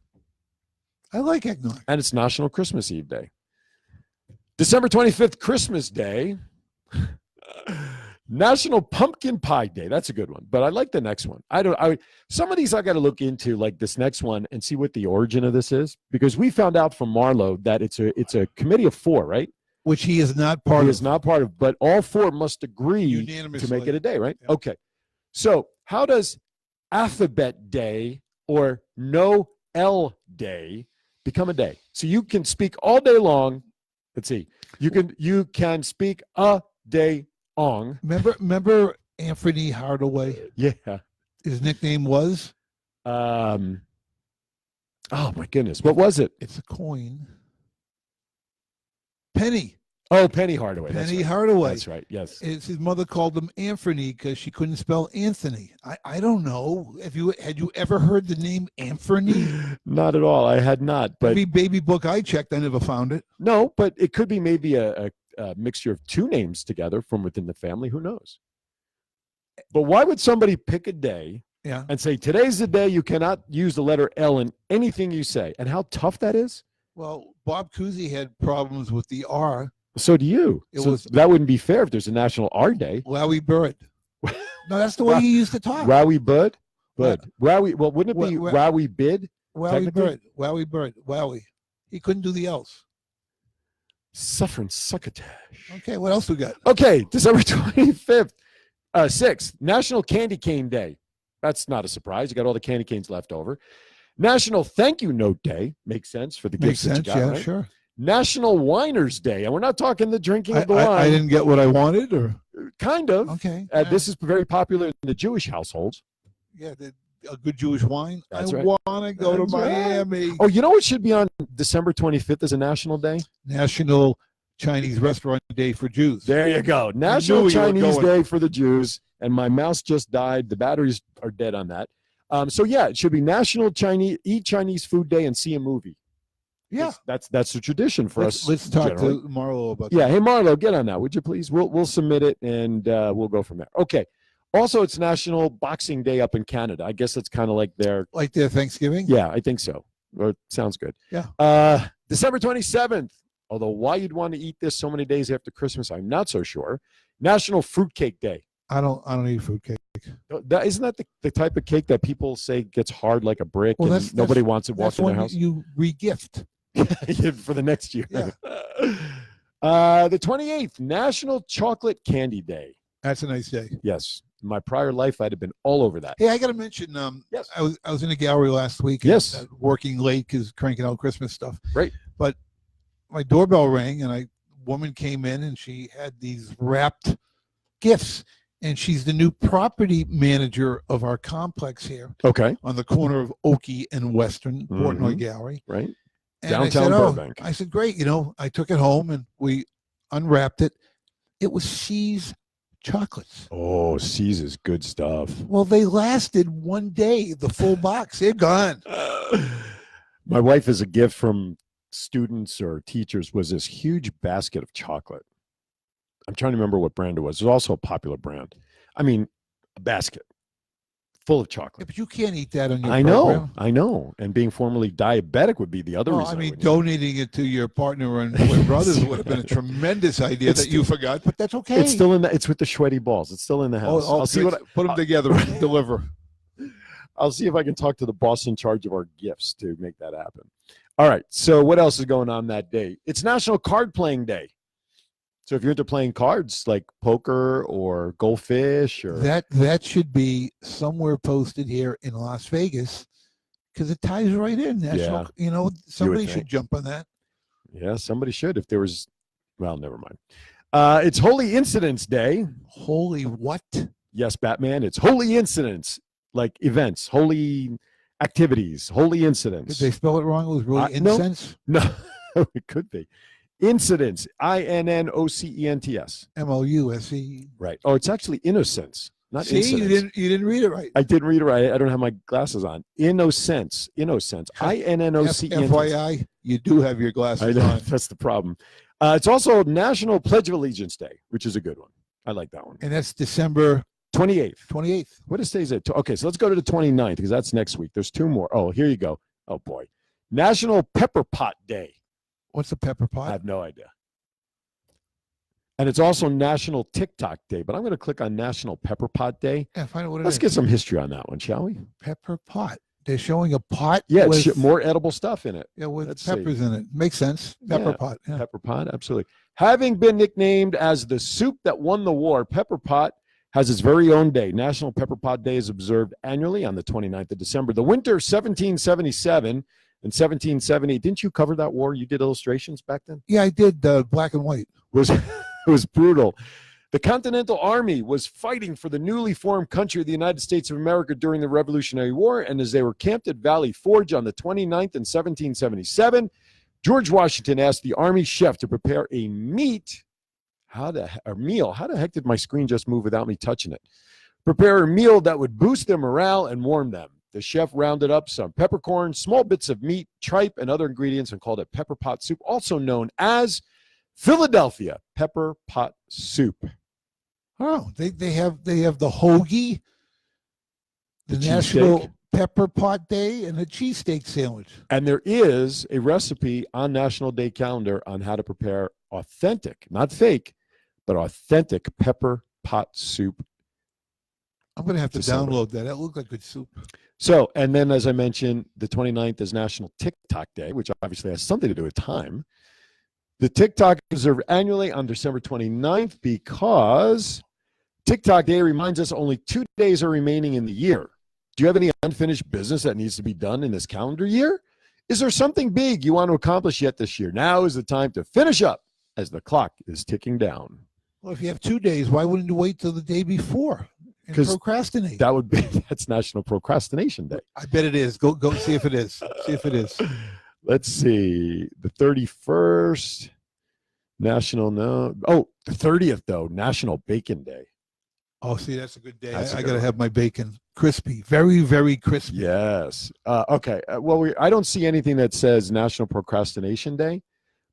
[SPEAKER 2] I like eggnog.
[SPEAKER 1] And it's National Christmas Eve Day. December 25th, Christmas Day. National Pumpkin Pie Day. That's a good one. But I like the next one. Some of these I got to look into, like this next one, and see what the origin of this is. Because we found out from Marlo that it's a committee of 4, right?
[SPEAKER 2] Which he is not part of.
[SPEAKER 1] He is not part of, but all 4 must agree
[SPEAKER 2] Unanimously.
[SPEAKER 1] to make it a day, right?
[SPEAKER 2] Yeah.
[SPEAKER 1] Okay. So how does Alphabet Day or No L Day become a day? So you can speak all day long. Let's see. You can speak a day long.
[SPEAKER 2] Remember Anthony Hardaway?
[SPEAKER 1] Yeah.
[SPEAKER 2] His nickname was?
[SPEAKER 1] Oh my goodness. What was it?
[SPEAKER 2] It's a coin. Penny.
[SPEAKER 1] Oh, Penny Hardaway.
[SPEAKER 2] Penny Hardaway.
[SPEAKER 1] That's right. Yes.
[SPEAKER 2] His mother called him Anthony because she couldn't spell Anthony. I don't know. Had you ever heard the name Anthony?
[SPEAKER 1] Not at all. I had not. But
[SPEAKER 2] every baby book I checked, I never found it.
[SPEAKER 1] No, but it could be maybe a mixture of 2 names together from within the family. Who knows? But why would somebody pick a day and say, today's the day you cannot use the letter L in anything you say? And how tough that is?
[SPEAKER 2] Well, Bob Cousy had problems with the R.
[SPEAKER 1] So do you. That wouldn't be fair if there's a National R Day.
[SPEAKER 2] Wowie Bird. No, that's the way he used to talk.
[SPEAKER 1] Wowie Bud? Bud. Wowie. Well, wouldn't it be Wowie Bid?
[SPEAKER 2] Wowie Bird. Wowie Bird. Wowie. He couldn't do the L's.
[SPEAKER 1] Suffering succotash.
[SPEAKER 2] Okay, what else we got?
[SPEAKER 1] Okay, December 25th, 6th, National Candy Cane Day. That's not a surprise. You got all the candy canes left over. National Thank You Note Day. Makes sense for the gifts that you got,
[SPEAKER 2] yeah,
[SPEAKER 1] right?
[SPEAKER 2] Sure.
[SPEAKER 1] National Winers Day. And we're not talking the drinking of the wine.
[SPEAKER 2] I didn't get what I wanted, or?
[SPEAKER 1] Kind of.
[SPEAKER 2] Okay.
[SPEAKER 1] This is very popular in the Jewish households.
[SPEAKER 2] Yeah, a good Jewish wine.
[SPEAKER 1] That's right.
[SPEAKER 2] I want to go to Miami.
[SPEAKER 1] Oh, you know what should be on December 25th as a national day?
[SPEAKER 2] National Chinese Restaurant Day for Jews.
[SPEAKER 1] There you go. National Chinese Day for the Jews. And my mouse just died. The batteries are dead on that. So yeah, it should be National Eat Chinese Food Day and see a movie.
[SPEAKER 2] Yeah,
[SPEAKER 1] that's a tradition for us.
[SPEAKER 2] Let's talk to Marlo about that.
[SPEAKER 1] Yeah, hey Marlo, get on that, would you please? We'll submit it and we'll go from there. Okay. Also, it's National Boxing Day up in Canada. I guess it's kind of like their
[SPEAKER 2] Thanksgiving.
[SPEAKER 1] Yeah, I think so. Or sounds good.
[SPEAKER 2] Yeah.
[SPEAKER 1] December 27th. Although why you'd want to eat this so many days after Christmas, I'm not so sure. National Fruitcake Day.
[SPEAKER 2] I don't eat fruitcake.
[SPEAKER 1] Isn't that the type of cake that people say gets hard like a brick and nobody wants it walking in their house?
[SPEAKER 2] You regift.
[SPEAKER 1] For the next year.
[SPEAKER 2] Yeah.
[SPEAKER 1] The 28th, National Chocolate Candy Day.
[SPEAKER 2] That's a nice day.
[SPEAKER 1] Yes. In my prior life, I'd have been all over that.
[SPEAKER 2] Hey, I got to mention,
[SPEAKER 1] yes.
[SPEAKER 2] I was in a gallery last week.
[SPEAKER 1] Yes.
[SPEAKER 2] Working late because cranking out Christmas stuff.
[SPEAKER 1] Right.
[SPEAKER 2] But my doorbell rang and a woman came in and she had these wrapped gifts. And she's the new property manager of our complex here.
[SPEAKER 1] Okay.
[SPEAKER 2] On the corner of Oakey and Western, Portnoy Gallery.
[SPEAKER 1] Right.
[SPEAKER 2] And
[SPEAKER 1] downtown Burbank.
[SPEAKER 2] I said, great. I took it home and we unwrapped it. It was C's chocolates.
[SPEAKER 1] Oh, C's is good stuff.
[SPEAKER 2] Well, they lasted one day, the full box. They're gone.
[SPEAKER 1] My wife, as a gift from students or teachers, was this huge basket of chocolate. I'm trying to remember what brand it was. It was also a popular brand. I mean, a basket full of chocolate.
[SPEAKER 2] Yeah, but you can't eat that on your
[SPEAKER 1] program. I know. And being formerly diabetic would be the other reason.
[SPEAKER 2] I mean, donating it to your partner and twin brothers would have been a tremendous idea that you forgot, but that's okay.
[SPEAKER 1] It's still in it's with the sweaty balls. It's still in the house.
[SPEAKER 2] I'll see put them together and deliver.
[SPEAKER 1] I'll see if I can talk to the boss in charge of our gifts to make that happen. All right. So what else is going on that day? It's National Card Playing Day. So if you're into playing cards like poker or goldfish or
[SPEAKER 2] that should be somewhere posted here in Las Vegas because it ties right in. National, somebody should jump on that.
[SPEAKER 1] Yeah, somebody should. If there was, well, never mind. It's Holy Incidents Day.
[SPEAKER 2] Holy what?
[SPEAKER 1] Yes, Batman. It's Holy Incidents, like events, holy activities, holy incidents.
[SPEAKER 2] Did they spell it wrong? It was really incense?
[SPEAKER 1] No, it could be. Incidents, INNOCENTS.
[SPEAKER 2] MOUSE.
[SPEAKER 1] Right. Oh, it's actually innocence, not incidents.
[SPEAKER 2] You didn't read it right.
[SPEAKER 1] I didn't read it right. I don't have my glasses on. Innocence. INNOCENTS.
[SPEAKER 2] FYI, you do have your glasses on.
[SPEAKER 1] That's the problem. It's also National Pledge of Allegiance Day, which is a good one. I like that one.
[SPEAKER 2] And that's December
[SPEAKER 1] 28th.
[SPEAKER 2] 28th.
[SPEAKER 1] What is today's it? Okay, so let's go to the 29th because that's next week. There's two more. Oh, here you go. Oh, boy. National Pepper Pot Day.
[SPEAKER 2] What's a pepper pot?
[SPEAKER 1] I have no idea. And it's also National TikTok Day, but I'm going to click on National Pepper Pot Day.
[SPEAKER 2] Yeah, find out what it
[SPEAKER 1] Let's
[SPEAKER 2] is.
[SPEAKER 1] get some history on that one, shall we?
[SPEAKER 2] Pepper pot. They're showing a pot
[SPEAKER 1] Yeah,
[SPEAKER 2] with
[SPEAKER 1] more edible stuff in it.
[SPEAKER 2] yeah, with
[SPEAKER 1] Let's
[SPEAKER 2] peppers
[SPEAKER 1] see.
[SPEAKER 2] in it. Makes sense. Pepper
[SPEAKER 1] Yeah.
[SPEAKER 2] pot. Yeah.
[SPEAKER 1] Pepper pot, absolutely. Having been nicknamed as the soup that won the war, Pepper Pot has its very own day. National Pepper Pot Day is observed annually on the 29th of December. The winter 1777 and 1770. Didn't you cover that war? You did illustrations back then?
[SPEAKER 2] Yeah, I did black and white.
[SPEAKER 1] It was brutal. The Continental Army was fighting for the newly formed country of the United States of America during the Revolutionary War, and as they were camped at Valley Forge on the 29th in 1777, George Washington asked the Army chef to prepare a meal. How the heck did my screen just move without me touching it? Prepare a meal that would boost their morale and warm them. The chef rounded up some peppercorn, small bits of meat, tripe, and other ingredients and called it pepper pot soup, also known as Philadelphia pepper pot soup.
[SPEAKER 2] Oh, they have the hoagie, the
[SPEAKER 1] The
[SPEAKER 2] National
[SPEAKER 1] cheesesteak.
[SPEAKER 2] Pepper Pot Day, and a cheesesteak sandwich.
[SPEAKER 1] And there is a recipe on National Day calendar on how to prepare authentic, not fake, but authentic pepper pot soup.
[SPEAKER 2] I'm going to have to
[SPEAKER 1] December.
[SPEAKER 2] download that. That looked like good soup.
[SPEAKER 1] So, and then as I mentioned, the 29th is National TikTok Day, which obviously has something to do with time. The TikTok is observed annually on December 29th because TikTok Day reminds us only 2 days are remaining in the year. Do you have any unfinished business that needs to be done in this calendar year? Is there something big you want to accomplish yet this year? Now is the time to finish up as the clock is ticking down.
[SPEAKER 2] Well, if you have 2 days, why wouldn't you wait till the day before and
[SPEAKER 1] 'Cause
[SPEAKER 2] procrastinate?
[SPEAKER 1] That's National Procrastination Day.
[SPEAKER 2] I bet it is. Go see if it is. See if it is.
[SPEAKER 1] Let's see. The 31st, the 30th, though, National Bacon Day.
[SPEAKER 2] Oh, see, that's a good day.
[SPEAKER 1] That's a
[SPEAKER 2] I
[SPEAKER 1] good
[SPEAKER 2] got to
[SPEAKER 1] one.
[SPEAKER 2] have my bacon crispy, very, very crispy.
[SPEAKER 1] Yes. Okay. Well, I don't see anything that says National Procrastination Day,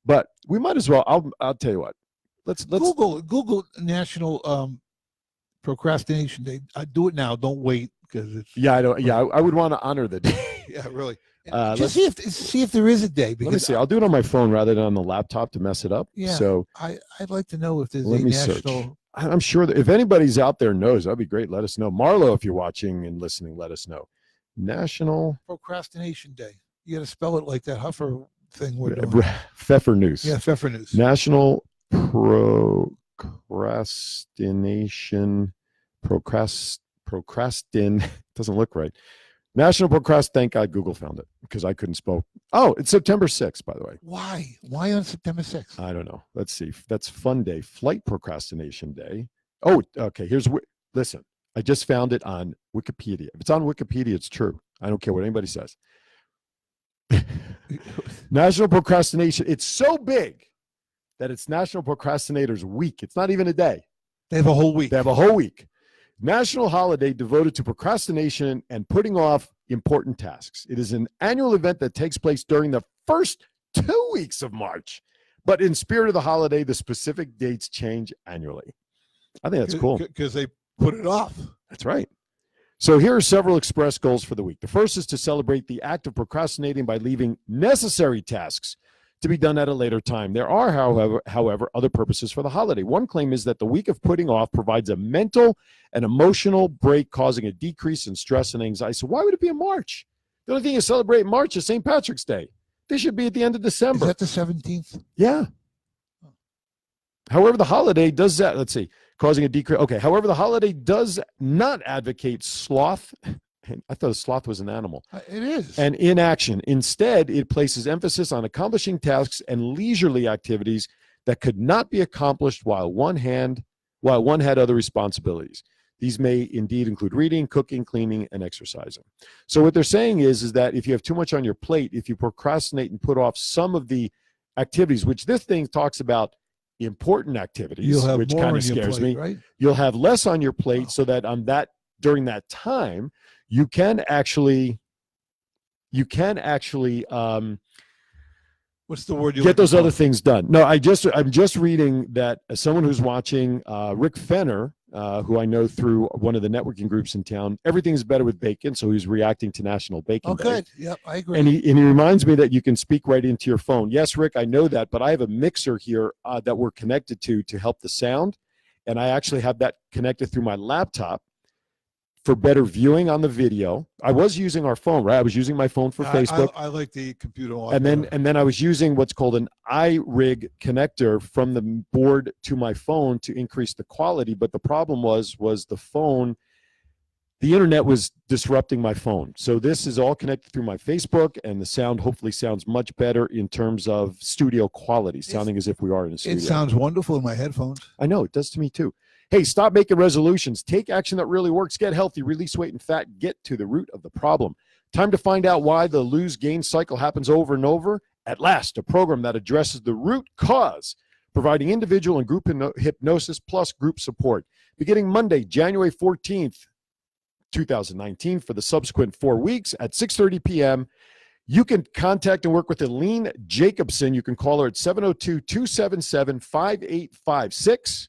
[SPEAKER 1] but we might as well. I'll tell you what. Let's
[SPEAKER 2] Google National Procrastination Day. Do it now. Don't wait because it's
[SPEAKER 1] Yeah, I don't. Yeah, I would want to honor the day.
[SPEAKER 2] yeah, really.
[SPEAKER 1] let's
[SPEAKER 2] Just see if there is a day. Because
[SPEAKER 1] Let me see. I'll do it on my phone rather than on the laptop to mess it up.
[SPEAKER 2] Yeah.
[SPEAKER 1] So
[SPEAKER 2] I'd like to know if there's
[SPEAKER 1] let
[SPEAKER 2] a
[SPEAKER 1] me search.
[SPEAKER 2] national.
[SPEAKER 1] I'm sure that if anybody's out there knows, that'd be great. Let us know. Marlo, if you're watching and listening, let us know. National
[SPEAKER 2] Procrastination Day. You got to spell it like that Huffer thing we're doing.
[SPEAKER 1] Pfeffer News.
[SPEAKER 2] Yeah, Pfeffer News.
[SPEAKER 1] National Procrastination doesn't look right. National Thank God Google found it because I couldn't spell. Oh, it's September 6th, by the way.
[SPEAKER 2] Why? Why on September 6th?
[SPEAKER 1] I don't know. Let's see. That's Fun Day, Flight Procrastination Day. Oh, okay. Listen, I just found it on Wikipedia. If it's on Wikipedia, it's true. I don't care what anybody says. National Procrastination. It's so big that it's National Procrastinators Week. It's not even a day.
[SPEAKER 2] They have a whole week.
[SPEAKER 1] They have a whole week. National holiday devoted to procrastination and putting off important tasks. It is an annual event that takes place during the first 2 weeks of March. But in spirit of the holiday, the specific dates change annually. I think that's cool.
[SPEAKER 2] Because they put it off.
[SPEAKER 1] That's right. So here are several express goals for the week. The first is to celebrate the act of procrastinating by leaving necessary tasks to be done at a later time. There are, however, other purposes for the holiday. One claim is that the week of putting off provides a mental and emotional break, causing a decrease in stress and anxiety. So why would it be in March? The only thing you celebrate in March is St. Patrick's Day. This should be at the end of December.
[SPEAKER 2] Is that the 17th?
[SPEAKER 1] Yeah. However, the holiday does that. Let's see. Causing a decrease. Okay. However, the holiday does not advocate sloth. I thought a sloth was an animal.
[SPEAKER 2] It is.
[SPEAKER 1] And inaction. Instead, it places emphasis on accomplishing tasks and leisurely activities that could not be accomplished while one had other responsibilities. These may indeed include reading, cooking, cleaning, and exercising. So what they're saying is that if you have too much on your plate, if you procrastinate and put off some of the activities, which this thing talks about important activities, which kind of scares me,
[SPEAKER 2] right?
[SPEAKER 1] You'll have less on your plate so that during that time, you can actually
[SPEAKER 2] What's the word you
[SPEAKER 1] get those other things done. No, I'm just reading that someone who's watching, Rick Fenner, who I know through one of the networking groups in town, everything's better with bacon, so he's reacting to National Bacon Day.
[SPEAKER 2] Good. Yep, I agree.
[SPEAKER 1] And he reminds me that you can speak right into your phone. Yes, Rick, I know that, but I have a mixer here that we're connected to help the sound, and I actually have that connected through my laptop for better viewing on the video. I was using our phone, right? I was using my phone for Facebook.
[SPEAKER 2] I like the computer.
[SPEAKER 1] And then I was using what's called an iRig connector from the board to my phone to increase the quality. But the problem was the phone, the internet was disrupting my phone. So this is all connected through my Facebook, and the sound hopefully sounds much better in terms of studio quality, sounding as if we are in a studio.
[SPEAKER 2] It sounds wonderful in my headphones.
[SPEAKER 1] I know, it does to me too. Hey, stop making resolutions. Take action that really works. Get healthy, release weight and fat, get to the root of the problem. Time to find out why the lose-gain cycle happens over and over. At last, a program that addresses the root cause, providing individual and group hypnosis plus group support. Beginning Monday, January 14th, 2019, for the subsequent 4 weeks at 6:30 p.m., you can contact and work with Elaine Jacobson. You can call her at 702-277-5856.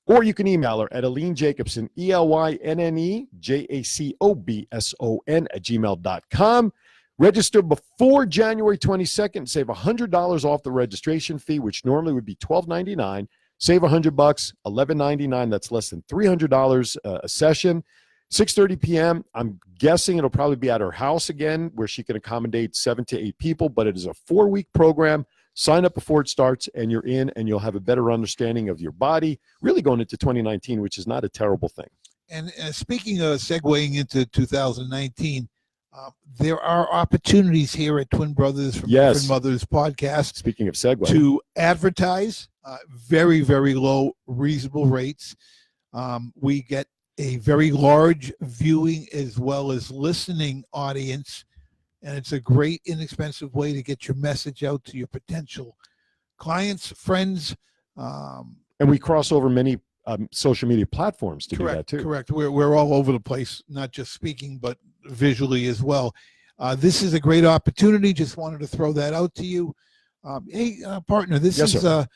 [SPEAKER 1] Or you can email her at Elaine Jacobson, ELYNNEJACOBSON @gmail.com. Register before January 22nd. Save $100 off the registration fee, which normally would be $12.99. Save $100, $11.99. That's less than $300 a session. 6:30 p.m. I'm guessing it'll probably be at her house again, where she can accommodate 7 to 8 people. But it is a 4-week program. Sign up before it starts, and you're in, and you'll have a better understanding of your body, really going into 2019, which is not a terrible thing.
[SPEAKER 2] And speaking of segueing into 2019, there are opportunities here at Twin Brothers from Different Mothers podcast.
[SPEAKER 1] Speaking of segue,
[SPEAKER 2] to advertise, very, very low, reasonable rates. We get a very large viewing as well as listening audience. And it's a great, inexpensive way to get your message out to your potential clients, friends.
[SPEAKER 1] And we cross over many social media platforms to do that too.
[SPEAKER 2] Correct. We're all over the place, not just speaking, but visually as well. This is a great opportunity. Just wanted to throw that out to you. Hey, partner, this is the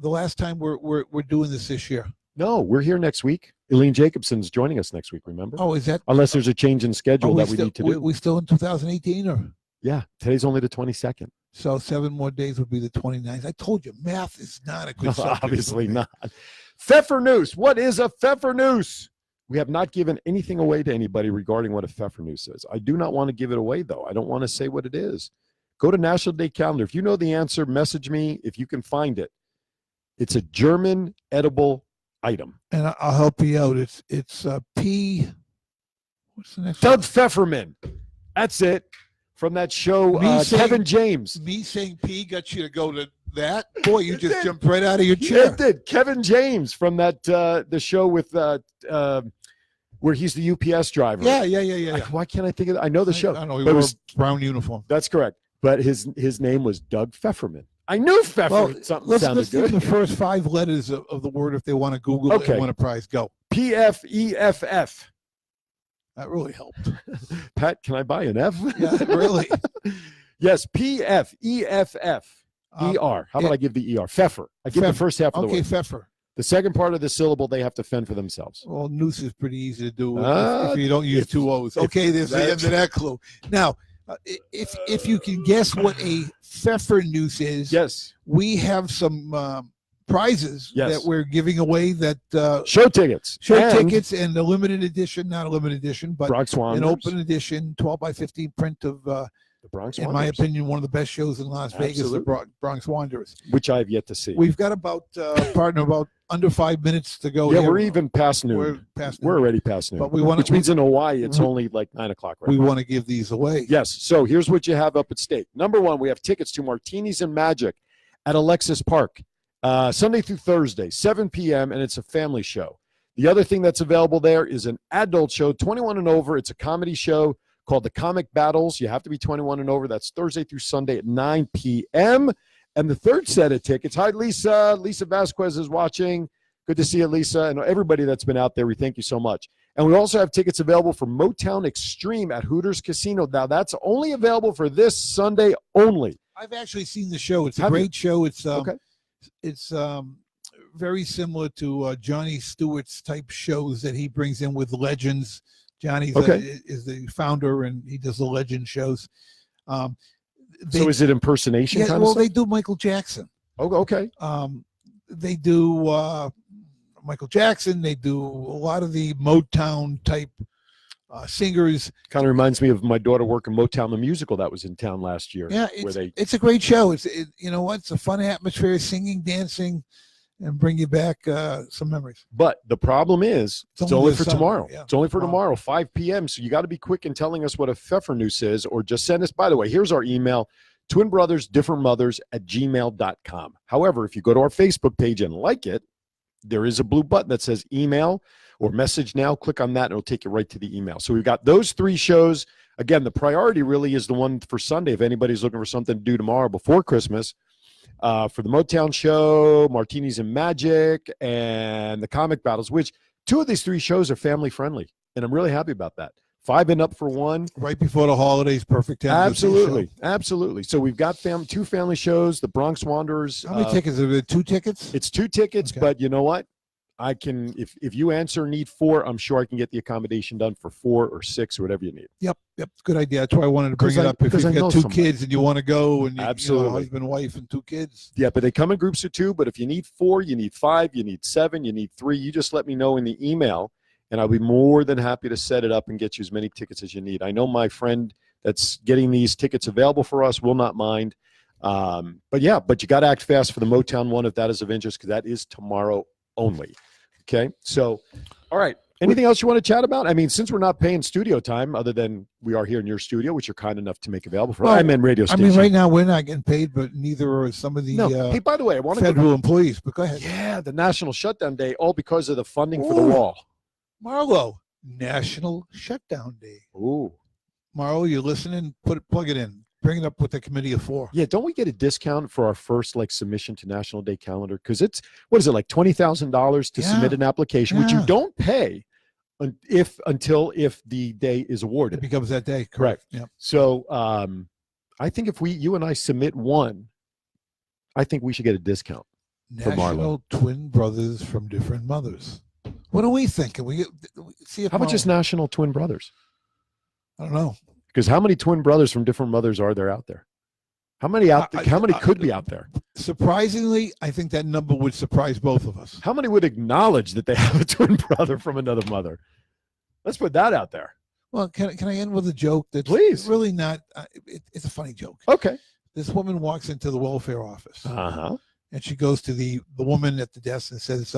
[SPEAKER 2] last time we're doing this year.
[SPEAKER 1] No, we're here next week. Elaine Jacobson's joining us next week, remember?
[SPEAKER 2] Oh, is that?
[SPEAKER 1] Unless there's a change in schedule that we need to do.
[SPEAKER 2] We still in 2018 or?
[SPEAKER 1] Yeah, today's only the 22nd.
[SPEAKER 2] So 7 more days would be the 29th. I told you, math is not a good subject.
[SPEAKER 1] Obviously not. Pfeffernuss. What is a Pfeffernuss? We have not given anything away to anybody regarding what a Pfeffernuss is. I do not want to give it away, though. I don't want to say what it is. Go to National Day Calendar. If you know the answer, message me if you can find it. It's a German edible item.
[SPEAKER 2] And I'll help you out. It's P. What's the next
[SPEAKER 1] Doug
[SPEAKER 2] one?
[SPEAKER 1] Pfefferman. That's it. From that show, Kevin James.
[SPEAKER 2] Me saying P got you to go to that? Boy, you just jumped right out of your chair.
[SPEAKER 1] It did. Kevin James from that the show with where he's the UPS driver.
[SPEAKER 2] Yeah.
[SPEAKER 1] Why can't I think of it? I know the show.
[SPEAKER 2] I don't know. He wore a brown uniform.
[SPEAKER 1] That's correct. But his name was Doug Pfefferman. I knew Pfefferman.
[SPEAKER 2] Well,
[SPEAKER 1] something
[SPEAKER 2] let's
[SPEAKER 1] sounded
[SPEAKER 2] give
[SPEAKER 1] good.
[SPEAKER 2] the first 5 letters of the word if they want to Google it and win a prize. Go.
[SPEAKER 1] PFEFF.
[SPEAKER 2] That really helped.
[SPEAKER 1] Pat, can I buy an F?
[SPEAKER 2] Yeah, really.
[SPEAKER 1] Yes, PFEFF. ER. How about I give the ER? Pfeffer. I give the first half of the word.
[SPEAKER 2] Okay, Pfeffer.
[SPEAKER 1] The second part of the syllable, they have to fend for themselves.
[SPEAKER 2] Well, noose is pretty easy to do if you don't use 2 O's. Okay, there's the end of that clue. Now, if you can guess what a Pfeffernuss is,
[SPEAKER 1] yes,
[SPEAKER 2] we have some prizes that we're giving away. That
[SPEAKER 1] show tickets,
[SPEAKER 2] tickets, and a limited edition, not a limited edition, but
[SPEAKER 1] Bronx
[SPEAKER 2] an open edition, 12x15 print of the Bronx Wanderers. In my opinion, one of the best shows in Las Vegas, the Bronx Wanderers,
[SPEAKER 1] which I have yet to see.
[SPEAKER 2] We've got about about under 5 minutes to go.
[SPEAKER 1] Yeah,
[SPEAKER 2] here.
[SPEAKER 1] We're even past noon. We're already past noon.
[SPEAKER 2] But
[SPEAKER 1] which means in Hawaii, it's only like 9 o'clock. Right
[SPEAKER 2] we
[SPEAKER 1] now.
[SPEAKER 2] want to give these away.
[SPEAKER 1] Yes. So here's what you have up at stake. Number 1, we have tickets to Martinis and Magic at Alexis Park, Sunday through Thursday, 7 p.m., and it's a family show. The other thing that's available there is an adult show, 21 and over. It's a comedy show called The Comic Battles. You have to be 21 and over. That's Thursday through Sunday at 9 p.m. And the third set of tickets. Hi, Lisa. Lisa Vasquez is watching. Good to see you, Lisa. And everybody that's been out there, we thank you so much. And we also have tickets available for Motown Extreme at Hooters Casino. Now, that's only available for this Sunday only.
[SPEAKER 2] I've actually seen the show. It's a
[SPEAKER 1] Have you?
[SPEAKER 2] great show. It's
[SPEAKER 1] Okay.
[SPEAKER 2] it's very similar to Johnny Stewart's type shows that he brings in with legends. Johnny is the founder, and he does the legend shows.
[SPEAKER 1] So is it impersonation
[SPEAKER 2] Yeah,
[SPEAKER 1] kind
[SPEAKER 2] well,
[SPEAKER 1] of stuff?
[SPEAKER 2] they do Michael Jackson.
[SPEAKER 1] Oh, okay.
[SPEAKER 2] They do Michael Jackson. They do a lot of the Motown type singers.
[SPEAKER 1] Kind of reminds me of my daughter working Motown, the musical that was in town last year.
[SPEAKER 2] Yeah, it's a great show. You know what? It's a fun atmosphere, singing, dancing, and bring you back some memories.
[SPEAKER 1] But the problem is, it's only for tomorrow.
[SPEAKER 2] Yeah,
[SPEAKER 1] it's only for tomorrow, 5 p.m. So you got to be quick in telling us what a Pfeffernuss is, or just send us. By the way, here's our email: twinbrothersdifferentmothers@gmail.com. However, if you go to our Facebook page and like it, there is a blue button that says email or message now. Click on that and it'll take you right to the email. So we've got those 3 shows. Again, the priority really is the one for Sunday. If anybody's looking for something to do tomorrow before Christmas, for the Motown show, Martinis and Magic, and the comic battles, which 2 of these 3 shows are family friendly. And I'm really happy about that. 5 and up for 1.
[SPEAKER 2] Right before the holidays, perfect time.
[SPEAKER 1] Absolutely. Absolutely. So we've got 2 family shows, the Bronx Wanderers.
[SPEAKER 2] How many tickets? Are there 2 tickets?
[SPEAKER 1] It's 2 tickets,
[SPEAKER 2] Okay.
[SPEAKER 1] but you know what? I can, if you answer need 4, I'm sure I can get the accommodation done for 4 or 6 or whatever you need.
[SPEAKER 2] Yep. Good idea. That's why I wanted to bring it up. If you've got 2 kids and you want to go, and
[SPEAKER 1] Absolutely.
[SPEAKER 2] husband, wife, and 2 kids.
[SPEAKER 1] Yeah, but they come in groups of 2. But if you need 4, you need 5, you need 7, you need 3, you just let me know in the email, and I'll be more than happy to set it up and get you as many tickets as you need. I know my friend that's getting these tickets available for us will not mind. But you got to act fast for the Motown one if that is of interest, because that is tomorrow only. Okay, so, all right. Anything else you want to chat about? I mean, since we're not paying studio time, other than we are here in your studio, which you're kind enough to make available for us. I meant radio station.
[SPEAKER 2] I mean, right now we're not getting paid, but neither are some of the
[SPEAKER 1] Hey, by the way, I want to
[SPEAKER 2] federal employees. But go ahead.
[SPEAKER 1] Yeah, the National Shutdown Day, all because of the funding for the wall.
[SPEAKER 2] Marlo, National Shutdown Day.
[SPEAKER 1] Ooh.
[SPEAKER 2] Marlo, you listening? Plug it in. Bring it up with the committee of 4.
[SPEAKER 1] Yeah, don't we get a discount for our first submission to National Day calendar? Because it's, what is it, like $20,000 to submit an application, which you don't pay until the day is awarded.
[SPEAKER 2] It becomes that day.
[SPEAKER 1] Correct.
[SPEAKER 2] Yep.
[SPEAKER 1] So I think if you and I submit one, I think we should get a discount.
[SPEAKER 2] National Twin Brothers from Different Mothers. What do we think? Can we see if
[SPEAKER 1] how much is National Twin Brothers?
[SPEAKER 2] I don't know.
[SPEAKER 1] Because how many twin brothers from different mothers are there out there? How many how many could be out there?
[SPEAKER 2] Surprisingly, I think that number would surprise both of us.
[SPEAKER 1] How many would acknowledge that they have a twin brother from another mother? Let's put that out there.
[SPEAKER 2] Well, can I end with a joke that's really not it's a funny joke.
[SPEAKER 1] Okay.
[SPEAKER 2] This woman walks into the welfare office.
[SPEAKER 1] Uh-huh.
[SPEAKER 2] And she goes to the woman at the desk and says,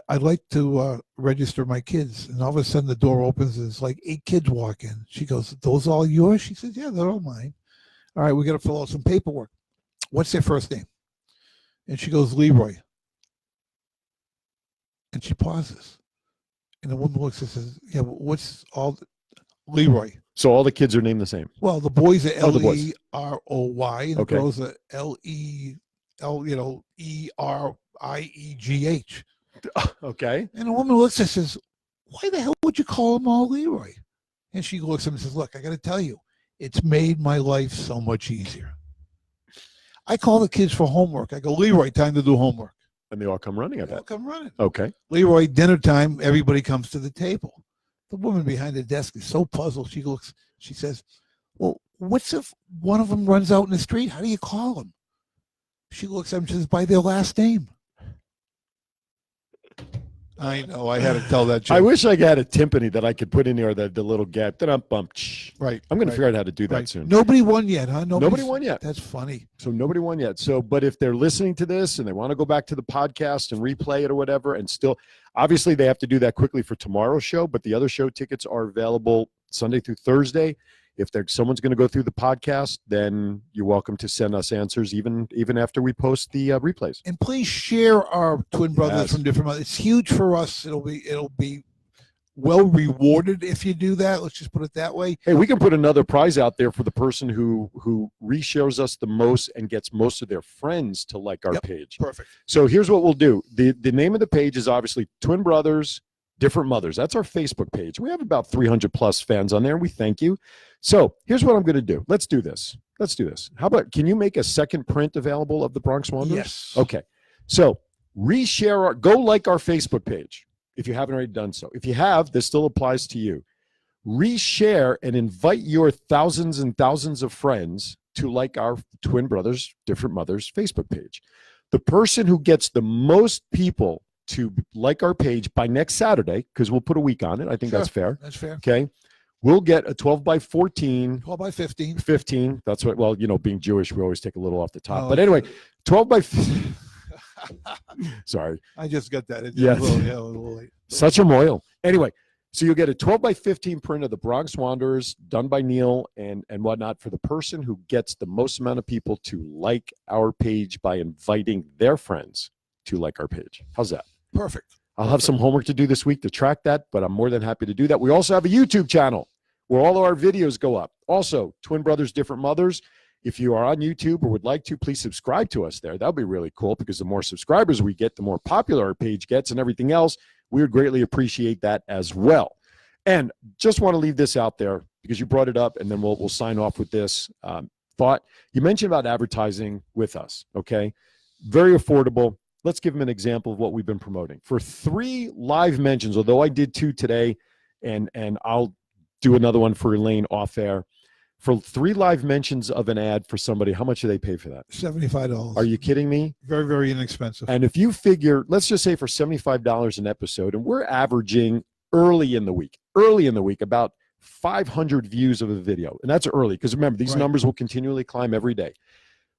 [SPEAKER 2] I'd like to register my kids. And all of a sudden the door opens and it's like 8 kids walk in. She goes, those all yours? She says, yeah, they're all mine. All right, we got to fill out some paperwork. What's their first name? And she goes, Leroy. And she pauses. And the woman looks and says, yeah, what's all Leroy?
[SPEAKER 1] So all the kids are named the same.
[SPEAKER 2] Well, the boys are Leroy, and the girls are Eriegh.
[SPEAKER 1] Okay.
[SPEAKER 2] And the woman looks and says, why the hell would you call them all Leroy? And she looks at him and says, look, I got to tell you, it's made my life so much easier. I call the kids for homework. I go, Leroy, time to do homework.
[SPEAKER 1] And they all come running, I bet.
[SPEAKER 2] They all come running.
[SPEAKER 1] Okay.
[SPEAKER 2] Leroy, dinner time, everybody comes to the table. The woman behind the desk is so puzzled. She says, well, what's if one of them runs out in the street? How do you call them? She looks at him and says, by their last name. I know. I had to tell that joke.
[SPEAKER 1] I wish I had a timpani that I could put in there, the little gap. Then I'm bumped.
[SPEAKER 2] Right.
[SPEAKER 1] I'm going to figure out how to do that soon.
[SPEAKER 2] Nobody won yet, huh?
[SPEAKER 1] Nobody won yet.
[SPEAKER 2] That's funny.
[SPEAKER 1] So nobody won yet. So, but if they're listening to this and they want to go back to the podcast and replay it or whatever, and still, obviously they have to do that quickly for tomorrow's show, but the other show tickets are available Sunday through Thursday. If someone's going to go through the podcast, then you're welcome to send us answers even after we post the replays.
[SPEAKER 2] And please share our twin brothers from different mothers. It's huge for us. It'll be well rewarded if you do that. Let's just put it that way.
[SPEAKER 1] Hey, we can put another prize out there for the person who reshares us the most and gets most of their friends to like our page.
[SPEAKER 2] Perfect.
[SPEAKER 1] So here's what we'll do. The name of the page is obviously Twin Brothers, Different Mothers. That's our Facebook page. We have about 300 plus fans on there. We thank you. So here's what I'm going to do. Let's do this. Let's do this. How about, can you make a second print available of the Bronx Wanderers?
[SPEAKER 2] Yes.
[SPEAKER 1] Okay. So reshare go like our Facebook page if you haven't already done so. If you have, this still applies to you. Reshare and invite your thousands and thousands of friends to like our Twin Brothers, Different Mothers Facebook page. The person who gets the most people to like our page by next Saturday, because we'll put a week on it. I think that's fair.
[SPEAKER 2] That's fair.
[SPEAKER 1] Okay. We'll get a 12 by 14.
[SPEAKER 2] 12 by 15.
[SPEAKER 1] 15. That's what, well, being Jewish, we always take a little off the top.
[SPEAKER 2] Oh,
[SPEAKER 1] but anyway, 12 by 15. Sorry.
[SPEAKER 2] I just got that.
[SPEAKER 1] Yes.
[SPEAKER 2] A little late.
[SPEAKER 1] Such a royal. Anyway, so you'll get a 12 by 15 print of the Bronx Wanderers done by Neal and whatnot for the person who gets the most amount of people to like our page by inviting their friends to like our page. How's that?
[SPEAKER 2] Perfect.
[SPEAKER 1] I'll have some homework to do this week to track that, but I'm more than happy to do that. We also have a YouTube channel where all of our videos go up. Also, Twin Brothers, Different Mothers. If you are on YouTube or would like to, please subscribe to us there. That would be really cool because the more subscribers we get, the more popular our page gets and everything else. We would greatly appreciate that as well. And just want to leave this out there because you brought it up, and then we'll sign off with this thought. You mentioned about advertising with us, okay? Very affordable. Let's give them an example of what we've been promoting. For 3 live mentions, although I did 2 today, and I'll do another one for Elaine off air. For 3 live mentions of an ad for somebody, how much do they pay for that?
[SPEAKER 2] $75.
[SPEAKER 1] Are you kidding me?
[SPEAKER 2] Very, very inexpensive.
[SPEAKER 1] And if you figure, let's just say for $75 an episode, and we're averaging early in the week, about 500 views of a video. And that's early because remember, these numbers will continually climb every day.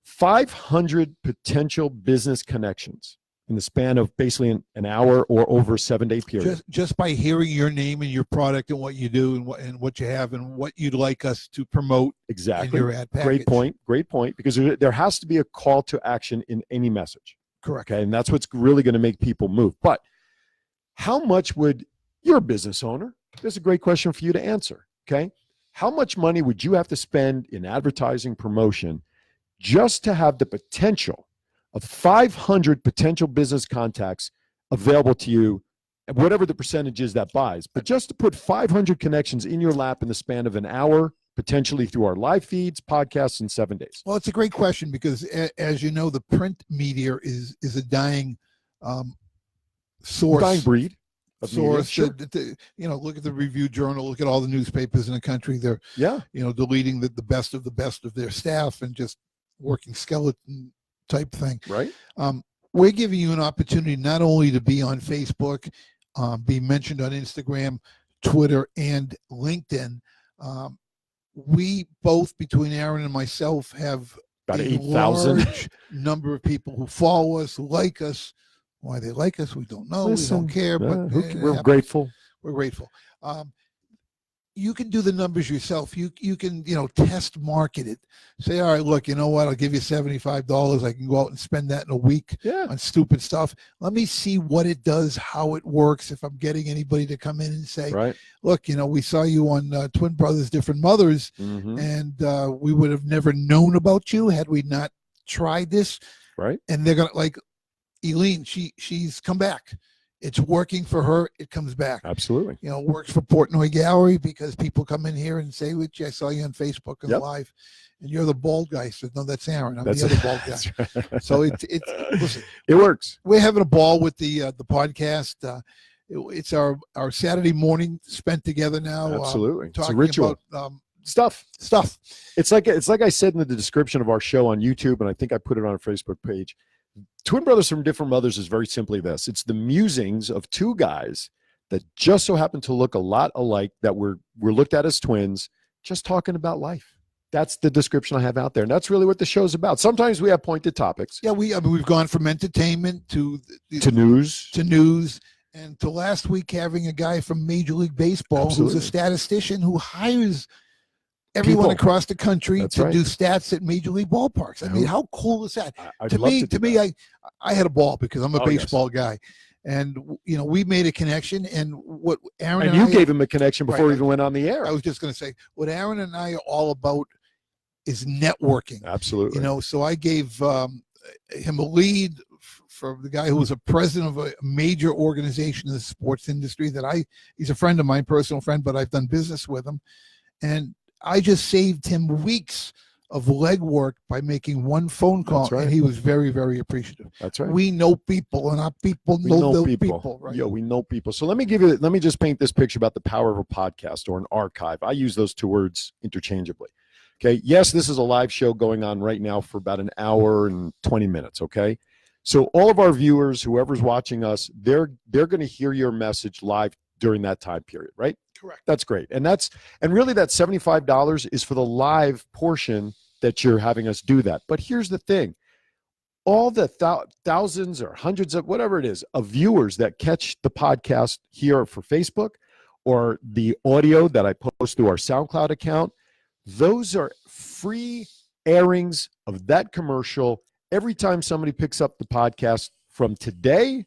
[SPEAKER 1] 500 potential business connections in the span of basically an hour or over a 7-day period.
[SPEAKER 2] Just by hearing your name and your product and what you do and what you have and what you'd like us to promote.
[SPEAKER 1] Exactly.
[SPEAKER 2] In your ad package.
[SPEAKER 1] Great point. Because there has to be a call to action in any message.
[SPEAKER 2] Correct.
[SPEAKER 1] Okay. And that's what's really going to make people move. But how much would you're a business owner? This is a great question for you to answer. Okay. How much money would you have to spend in advertising promotion just to have the potential of 500 potential business contacts available to you, whatever the percentage is that buys, but just to put 500 connections in your lap in the span of an hour, potentially through our live feeds, podcasts in 7 days?
[SPEAKER 2] Well, it's a great question because, as you know, the print media is a dying source.
[SPEAKER 1] Dying breed.
[SPEAKER 2] Source.
[SPEAKER 1] Sure.
[SPEAKER 2] Look at the Review Journal. Look at all the newspapers in the country. They're deleting the best of their staff and just working skeleton type thing.
[SPEAKER 1] Right.
[SPEAKER 2] We're giving you an opportunity not only to be on Facebook, be mentioned on Instagram, Twitter, and LinkedIn. We both, between Aaron and myself, have
[SPEAKER 1] about
[SPEAKER 2] a
[SPEAKER 1] 8,000
[SPEAKER 2] large number of people who follow us, who like us. Why they like us, we don't know.
[SPEAKER 1] Listen,
[SPEAKER 2] we don't care, but
[SPEAKER 1] we're grateful.
[SPEAKER 2] We're grateful. You can do the numbers yourself. You can test market it. Say, all right, look, you know what? I'll give you $75. I can go out and spend that in a week on stupid stuff. Let me see what it does, how it works. If I'm getting anybody to come in and say, look, we saw you on Twin Brothers, Different Mothers, and we would have never known about you had we not tried this.
[SPEAKER 1] Right.
[SPEAKER 2] And they're gonna like Eileen. She's come back. It's working for her. It comes back.
[SPEAKER 1] Absolutely.
[SPEAKER 2] Works for Portnoy Gallery because people come in here and say, "Which I saw you on Facebook and live, and you're the bald guy." So no, that's Aaron. I'm the other bald guy. Right. So it's listen.
[SPEAKER 1] It works.
[SPEAKER 2] We're having a ball with the podcast. It's our Saturday morning spent together now.
[SPEAKER 1] Absolutely. It's a ritual.
[SPEAKER 2] About,
[SPEAKER 1] stuff. It's like I said in the description of our show on YouTube, and I think I put it on our Facebook page. Twin Brothers from Different Mothers is very simply this. It's the musings of 2 guys that just so happen to look a lot alike, that we're looked at as twins, just talking about life. That's the description I have out there. And that's really what the show's about. Sometimes we have pointed topics.
[SPEAKER 2] Yeah, we've gone from entertainment to
[SPEAKER 1] news.
[SPEAKER 2] And to last week having a guy from Major League Baseball who's a statistician who hires everyone across the country to do stats at Major League ballparks. I mean, how cool is that? To me, I had a ball because I'm a baseball guy. And, we made a connection. And what Aaron and
[SPEAKER 1] you gave him a connection before we even went on the air.
[SPEAKER 2] I was just going to say, what Aaron and I are all about is networking.
[SPEAKER 1] Absolutely.
[SPEAKER 2] So I gave him a lead for the guy who was a president of a major organization in the sports industry he's a friend of mine, personal friend, but I've done business with him. And I just saved him weeks of legwork by making one phone call,
[SPEAKER 1] That's right.
[SPEAKER 2] and he was very, very appreciative.
[SPEAKER 1] That's right.
[SPEAKER 2] We know people, and our people know those people. Right?
[SPEAKER 1] Yeah, we know people. So let me just paint this picture about the power of a podcast or an archive. I use those two words interchangeably. Okay. Yes, this is a live show going on right now for about an hour and 20 minutes. Okay. So all of our viewers, whoever's watching us, they're going to hear your message live during that time period, right?
[SPEAKER 2] Correct.
[SPEAKER 1] That's great. And really that $75 is for the live portion that you're having us do that. But here's the thing. All the thousands or hundreds of whatever it is of viewers that catch the podcast here for Facebook or the audio that I post through our SoundCloud account, those are free airings of that commercial every time somebody picks up the podcast from today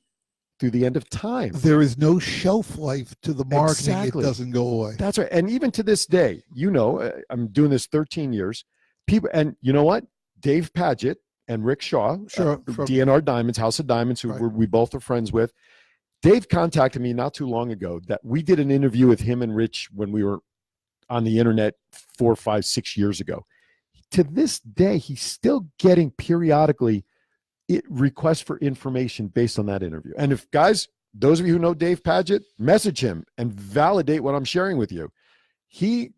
[SPEAKER 1] through the end of time.
[SPEAKER 2] There is no shelf life to the marketing.
[SPEAKER 1] Exactly.
[SPEAKER 2] It doesn't go away.
[SPEAKER 1] That's right. And even to this day, I'm doing this 13 years. People, and you know what? Dave Paget and Rick Shaw,
[SPEAKER 2] Sure.
[SPEAKER 1] DNR Diamonds, House of Diamonds, who we both are friends with. Dave contacted me not too long ago that we did an interview with him and Rich when we were on the internet 4, 5, 6 years ago. To this day, he's still getting periodically requests for information based on that interview. And if guys, those of you who know Dave Paget, message him and validate what I'm sharing with you. He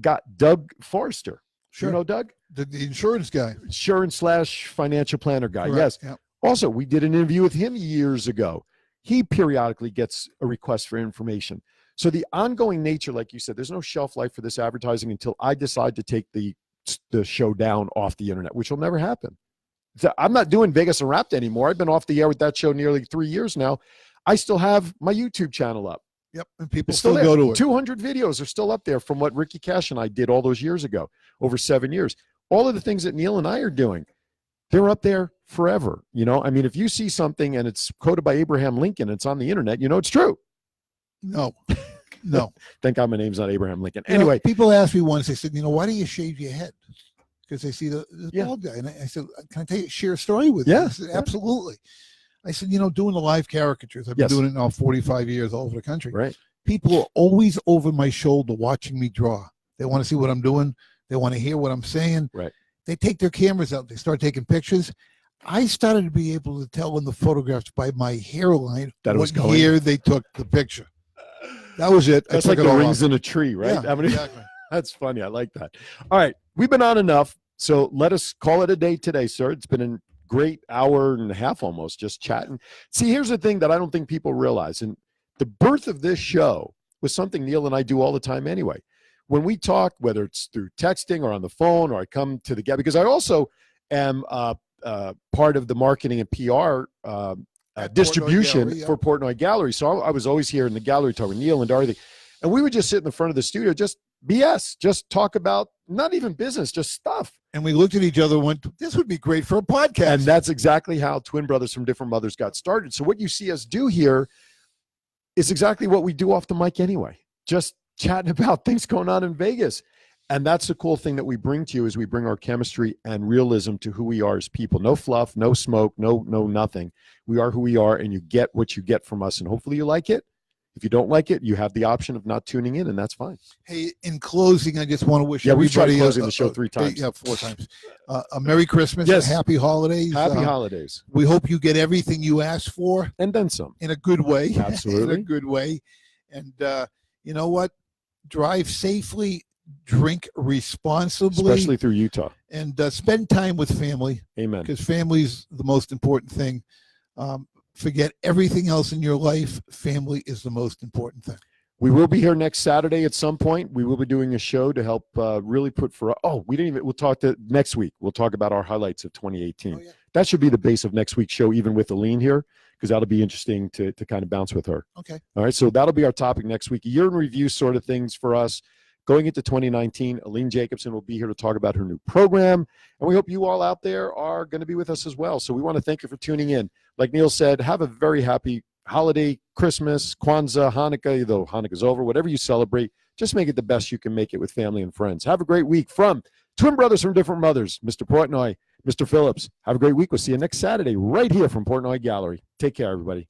[SPEAKER 1] got Doug Forrester.
[SPEAKER 2] Sure.
[SPEAKER 1] You know Doug?
[SPEAKER 2] The insurance guy.
[SPEAKER 1] Insurance/financial planner guy.
[SPEAKER 2] Correct.
[SPEAKER 1] Yes.
[SPEAKER 2] Yep.
[SPEAKER 1] Also, we did an interview with him years ago. He periodically gets a request for information. So the ongoing nature, like you said, there's no shelf life for this advertising until I decide to take the show down off the internet, which will never happen. So I'm not doing Vegas and Wrapped anymore. I've been off the air with that show nearly 3 years now. I still have my YouTube channel up.
[SPEAKER 2] Yep, and people
[SPEAKER 1] It's
[SPEAKER 2] still go to it.
[SPEAKER 1] 200 videos are still up there from what Ricky Cash and I did all those years ago, over 7 years. All of the things that Neal and I are doing, they're up there forever. I mean, if you see something and it's quoted by Abraham Lincoln, it's on the internet, it's true.
[SPEAKER 2] No.
[SPEAKER 1] Thank God my name's not Abraham Lincoln. Anyway.
[SPEAKER 2] People asked me once, they said, why do you shave your head? Because they see the bald guy. And I said, can I share a story with you? I said, absolutely. I said, doing the live caricatures. I've been doing it now 45 years all over the country.
[SPEAKER 1] Right.
[SPEAKER 2] People are always over my shoulder watching me draw. They want to see what I'm doing. They want to hear what I'm saying.
[SPEAKER 1] Right.
[SPEAKER 2] They take their cameras out. They start taking pictures. I started to be able to tell in the photographs by my hairline what year they took the picture. That was it.
[SPEAKER 1] That's like the rings in a tree, right?
[SPEAKER 2] Yeah, exactly.
[SPEAKER 1] That's funny. I like that. All right. We've been on enough. So let us call it a day today, sir. It's been a great hour and a half almost just chatting. See, here's the thing that I don't think people realize. And the birth of this show was something Neal and I do all the time anyway. When we talk, whether it's through texting or on the phone, or I come to the gap, because I also am part of the marketing and PR distribution
[SPEAKER 2] Gallery,
[SPEAKER 1] for Portnoy Gallery. So I was always here in the gallery talking with Neal and Dorothy. And we would just sit in the front of the studio, just BS, just talk about not even business, just stuff.
[SPEAKER 2] And we looked at each other and went, this would be great for a podcast.
[SPEAKER 1] And that's exactly how twin brothers from different mothers got started. So what you see us do here is exactly what we do off the mic anyway, just chatting about things going on in Vegas. And that's the cool thing that we bring to you, is we bring our chemistry and realism to who we are as people. No fluff, no smoke, no nothing. We are who we are, and you get what you get from us. And hopefully you like it. If you don't like it, you have the option of not tuning in, and that's fine.
[SPEAKER 2] Hey, in closing, I just want to wish
[SPEAKER 1] we've tried
[SPEAKER 2] everybody
[SPEAKER 1] closing the show 3 times.
[SPEAKER 2] 4 times. A Merry Christmas,
[SPEAKER 1] yes.
[SPEAKER 2] and Happy Holidays.
[SPEAKER 1] Happy holidays.
[SPEAKER 2] We hope you get everything you asked for.
[SPEAKER 1] And then some.
[SPEAKER 2] In a good way.
[SPEAKER 1] Absolutely.
[SPEAKER 2] In a good way. And you know what? Drive safely, drink responsibly.
[SPEAKER 1] Especially through Utah.
[SPEAKER 2] And spend time with family.
[SPEAKER 1] Amen.
[SPEAKER 2] Because family's the most important thing. Forget everything else in your life. Family is the most important thing.
[SPEAKER 1] We will be here next Saturday at some point. We will be doing a show to help really put we'll talk to next week. We'll talk about our highlights of 2018. That should be the base of next week's show, even with Aline here, because that'll be interesting to kind of bounce with her.
[SPEAKER 2] Okay.
[SPEAKER 1] All right. So that'll be our topic next week. A year in review sort of things for us. Going into 2019, Aline Jacobson will be here to talk about her new program. And we hope you all out there are going to be with us as well. So we want to thank you for tuning in. Like Neal said, have a very happy holiday, Christmas, Kwanzaa, Hanukkah, though Hanukkah's over, whatever you celebrate, just make it the best you can make it with family and friends. Have a great week from twin brothers from different mothers, Mr. Portnoy, Mr. Phillips. Have a great week. We'll see you next Saturday right here from Portnoy Gallery. Take care, everybody.